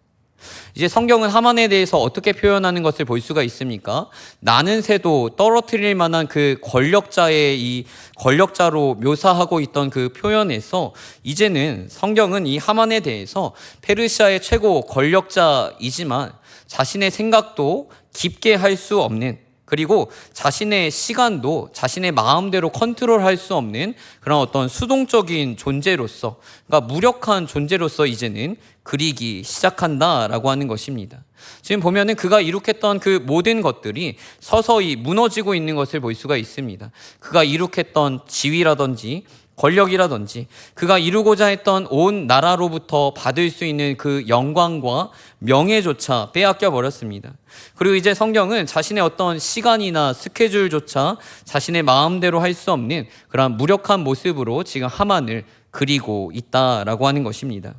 이제 성경은 하만에 대해서 어떻게 표현하는 것을 볼 수가 있습니까? 나는 새도 떨어뜨릴 만한 그 권력자의 이 권력자로 묘사하고 있던 그 표현에서 이제는 성경은 이 하만에 대해서 페르시아의 최고 권력자이지만 자신의 생각도 깊게 할 수 없는, 그리고 자신의 시간도 자신의 마음대로 컨트롤할 수 없는 그런 어떤 수동적인 존재로서, 그러니까 무력한 존재로서 이제는 그리기 시작한다라고 하는 것입니다. 지금 보면은 그가 이룩했던 그 모든 것들이 서서히 무너지고 있는 것을 볼 수가 있습니다. 그가 이룩했던 지위라든지 권력이라든지 그가 이루고자 했던 온 나라로부터 받을 수 있는 그 영광과 명예조차 빼앗겨 버렸습니다. 그리고 이제 성경은 자신의 어떤 시간이나 스케줄조차 자신의 마음대로 할 수 없는 그런 무력한 모습으로 지금 하만을 그리고 있다라고 하는 것입니다.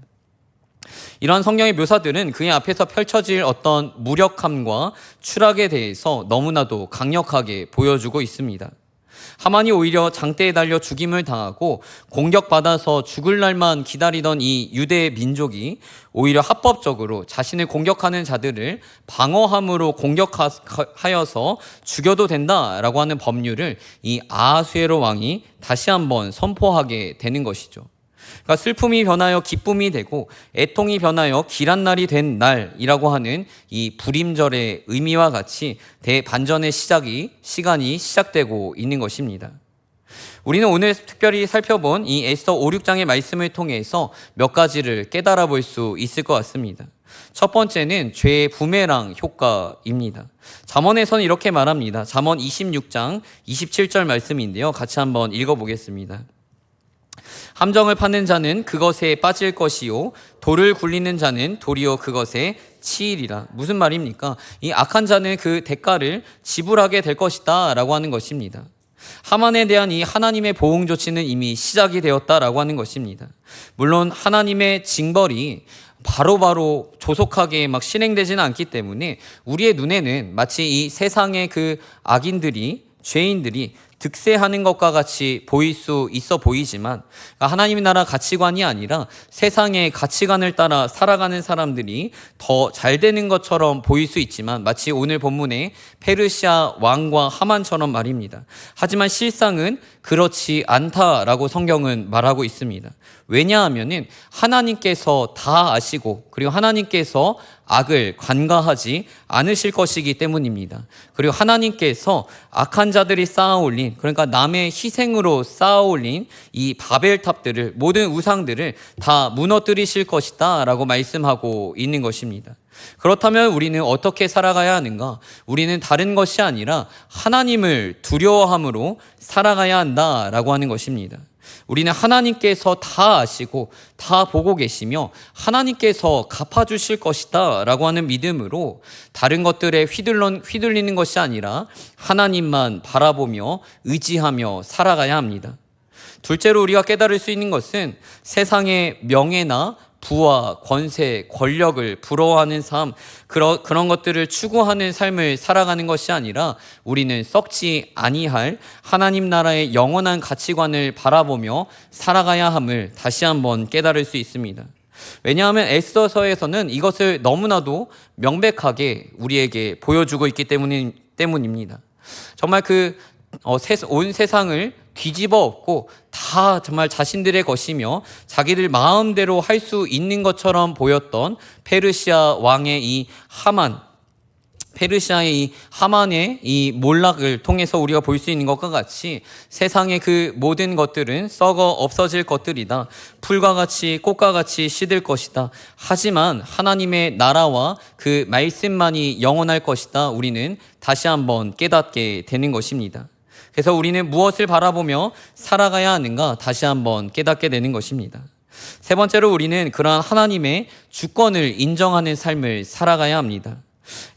이러한 성경의 묘사들은 그의 앞에서 펼쳐질 어떤 무력함과 추락에 대해서 너무나도 강력하게 보여주고 있습니다. 하만이 오히려 장대에 달려 죽임을 당하고 공격받아서 죽을 날만 기다리던 이 유대 민족이 오히려 합법적으로 자신을 공격하는 자들을 방어함으로 공격하여서 죽여도 된다라고 하는 법률을 이 아하수에로 왕이 다시 한번 선포하게 되는 것이죠. 그러니까 슬픔이 변하여 기쁨이 되고 애통이 변하여 길한 날이 된 날이라고 하는 이 불임절의 의미와 같이 대반전의 시간이 시작되고 있는 것입니다. 우리는 오늘 특별히 살펴본 이 에스더 5, 6장의 말씀을 통해서 몇 가지를 깨달아 볼 수 있을 것 같습니다. 첫 번째는 죄의 부메랑 효과입니다. 잠언에서는 이렇게 말합니다. 잠언 26장 27절 말씀인데요. 같이 한번 읽어보겠습니다. 함정을 파는 자는 그것에 빠질 것이요 돌을 굴리는 자는 도리어 그것에 치이리라. 무슨 말입니까? 이 악한 자는 그 대가를 지불하게 될 것이다 라고 하는 것입니다. 하만에 대한 이 하나님의 보응 조치는 이미 시작이 되었다라고 하는 것입니다. 물론 하나님의 징벌이 바로바로 조속하게 막 실행되지는 않기 때문에 우리의 눈에는 마치 이 세상의 그 악인들이, 죄인들이 득세하는 것과 같이 보일 수 있어 보이지만 하나님의 나라 가치관이 아니라 세상의 가치관을 따라 살아가는 사람들이 더 잘 되는 것처럼 보일 수 있지만 마치 오늘 본문의 페르시아 왕과 하만처럼 말입니다. 하지만 실상은 그렇지 않다라고 성경은 말하고 있습니다. 왜냐하면은 하나님께서 다 아시고 그리고 하나님께서 악을 관가하지 않으실 것이기 때문입니다. 그리고 하나님께서 악한 자들이 쌓아올린, 그러니까 남의 희생으로 쌓아올린 이 바벨탑들을, 모든 우상들을 다 무너뜨리실 것이다 라고 말씀하고 있는 것입니다. 그렇다면 우리는 어떻게 살아가야 하는가? 우리는 다른 것이 아니라 하나님을 두려워함으로 살아가야 한다라고 하는 것입니다. 우리는 하나님께서 다 아시고 다 보고 계시며 하나님께서 갚아주실 것이다 라고 하는 믿음으로 다른 것들에 휘둘리는 것이 아니라 하나님만 바라보며 의지하며 살아가야 합니다. 둘째로 우리가 깨달을 수 있는 것은 세상의 명예나 부와 권세, 권력을 부러워하는 삶, 그런 것들을 추구하는 삶을 살아가는 것이 아니라 우리는 썩지 아니할 하나님 나라의 영원한 가치관을 바라보며 살아가야 함을 다시 한번 깨달을 수 있습니다. 왜냐하면 에스더서에서는 이것을 너무나도 명백하게 우리에게 보여주고 있기 때문입니다. 정말 온 세상을 뒤집어 엎고 다 정말 자신들의 것이며 자기들 마음대로 할 수 있는 것처럼 보였던 페르시아 왕의 이 하만, 페르시아의 이 하만의 이 몰락을 통해서 우리가 볼 수 있는 것과 같이 세상의 그 모든 것들은 썩어 없어질 것들이다. 풀과 같이 꽃과 같이 시들 것이다. 하지만 하나님의 나라와 그 말씀만이 영원할 것이다. 우리는 다시 한번 깨닫게 되는 것입니다. 그래서 우리는 무엇을 바라보며 살아가야 하는가 다시 한번 깨닫게 되는 것입니다. 세 번째로 우리는 그러한 하나님의 주권을 인정하는 삶을 살아가야 합니다.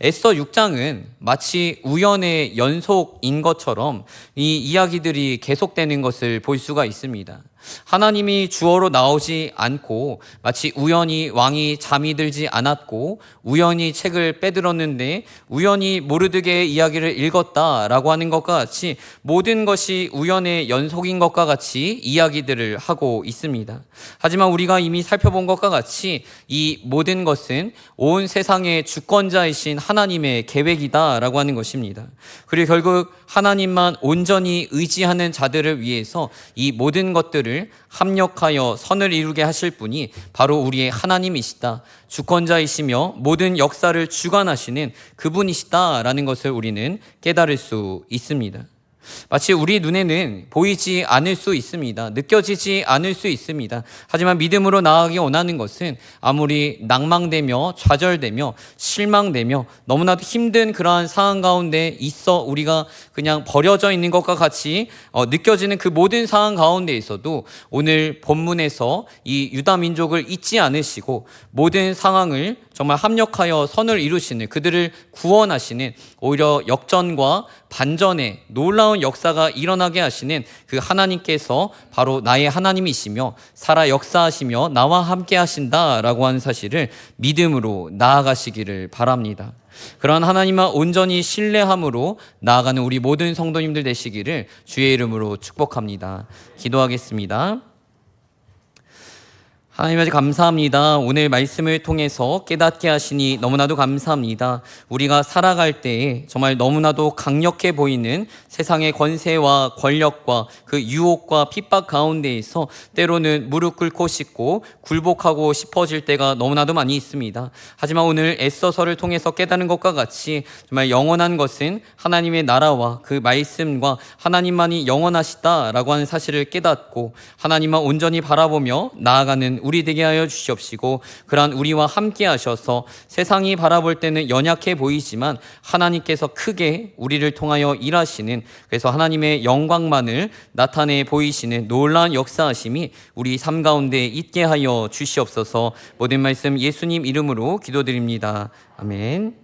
에스더 6장은 마치 우연의 연속인 것처럼 이 이야기들이 계속되는 것을 볼 수가 있습니다. 하나님이 주어로 나오지 않고 마치 우연히 왕이 잠이 들지 않았고 우연히 책을 빼들었는데 우연히 모르드게의 이야기를 읽었다라고 하는 것과 같이 모든 것이 우연의 연속인 것과 같이 이야기들을 하고 있습니다. 하지만 우리가 이미 살펴본 것과 같이 이 모든 것은 온 세상의 주권자이신 하나님의 계획이다라고 하는 것입니다. 그리고 결국 하나님만 온전히 의지하는 자들을 위해서 이 모든 것들을 합력하여 선을 이루게 하실 분이 바로 우리의 하나님이시다. 주권자이시며 모든 역사를 주관하시는 그분이시다라는 것을 우리는 깨달을 수 있습니다. 마치 우리 눈에는 보이지 않을 수 있습니다. 느껴지지 않을 수 있습니다. 하지만 믿음으로 나아가기 원하는 것은 아무리 낭망되며 좌절되며 실망되며 너무나도 힘든 그러한 상황 가운데 있어 우리가 그냥 버려져 있는 것과 같이 느껴지는 그 모든 상황 가운데 있어도 오늘 본문에서 이 유다 민족을 잊지 않으시고 모든 상황을 정말 합력하여 선을 이루시는 그들을 구원하시는 오히려 역전과 반전의 놀라운 역사가 일어나게 하시는 그 하나님께서 바로 나의 하나님이시며 살아 역사하시며 나와 함께 하신다라고 하는 사실을 믿음으로 나아가시기를 바랍니다. 그러한 하나님만 온전히 신뢰함으로 나아가는 우리 모든 성도님들 되시기를 주의 이름으로 축복합니다. 기도하겠습니다. 하나님 아버지 감사합니다. 오늘 말씀을 통해서 깨닫게 하시니 너무나도 감사합니다. 우리가 살아갈 때에 정말 너무나도 강력해 보이는 세상의 권세와 권력과 그 유혹과 핍박 가운데에서 때로는 무릎 꿇고 싶고 굴복하고 싶어질 때가 너무나도 많이 있습니다. 하지만 오늘 에스더서를 통해서 깨닫는 것과 같이 정말 영원한 것은 하나님의 나라와 그 말씀과 하나님만이 영원하시다라고 하는 사실을 깨닫고 하나님만 온전히 바라보며 나아가는 우리 되게 하여 주시옵시고 그러한 우리와 함께 하셔서 세상이 바라볼 때는 연약해 보이지만 하나님께서 크게 우리를 통하여 일하시는 그래서 하나님의 영광만을 나타내 보이시는 놀라운 역사하심이 우리 삶 가운데 있게 하여 주시옵소서. 모든 말씀 예수님 이름으로 기도드립니다. 아멘.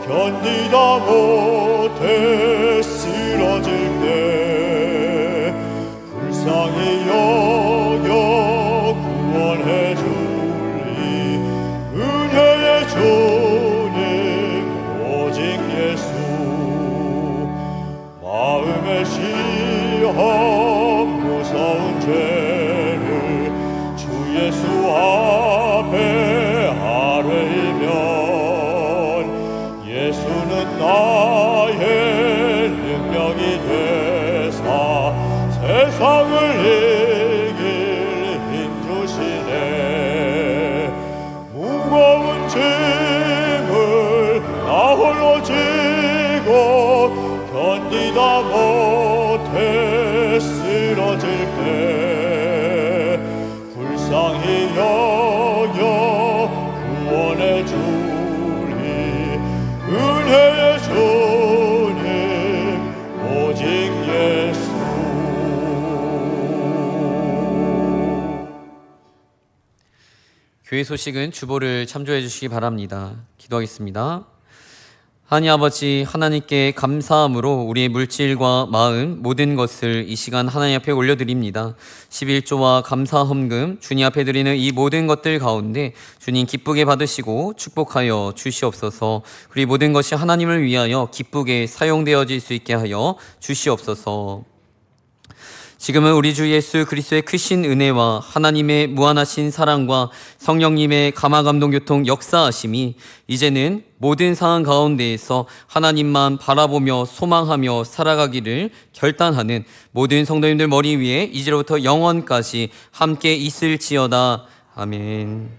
견디다 못해 쓰러질 때 불쌍히 여겨 구원해 주리 은혜의 주님 오직 예수 마음의 죄를 주 예수 앞에 아뢰면 예수는 나의 능력이 되사 세상을 이길 힘 주시네. 무거운 짐을 나 홀로 지고 견디다 못해 쓰러질 때 불쌍히 여겨 구원해 주리 은혜의 주님 오직 예수. 교회 소식은 주보를 참조해 주시기 바랍니다. 기도하겠습니다. 하나님 아버지, 하나님께 감사함으로 우리의 물질과 마음 모든 것을 이 시간 하나님 앞에 올려드립니다. 11조와 감사 헌금 주님 앞에 드리는 이 모든 것들 가운데 주님 기쁘게 받으시고 축복하여 주시옵소서. 그리고 모든 것이 하나님을 위하여 기쁘게 사용되어질 수 있게 하여 주시옵소서. 지금은 우리 주 예수 그리스도의 크신 은혜와 하나님의 무한하신 사랑과 성령님의 감화감동교통 역사하심이 이제는 모든 상황 가운데에서 하나님만 바라보며 소망하며 살아가기를 결단하는 모든 성도님들 머리 위에 이제로부터 영원까지 함께 있을지어다. 아멘.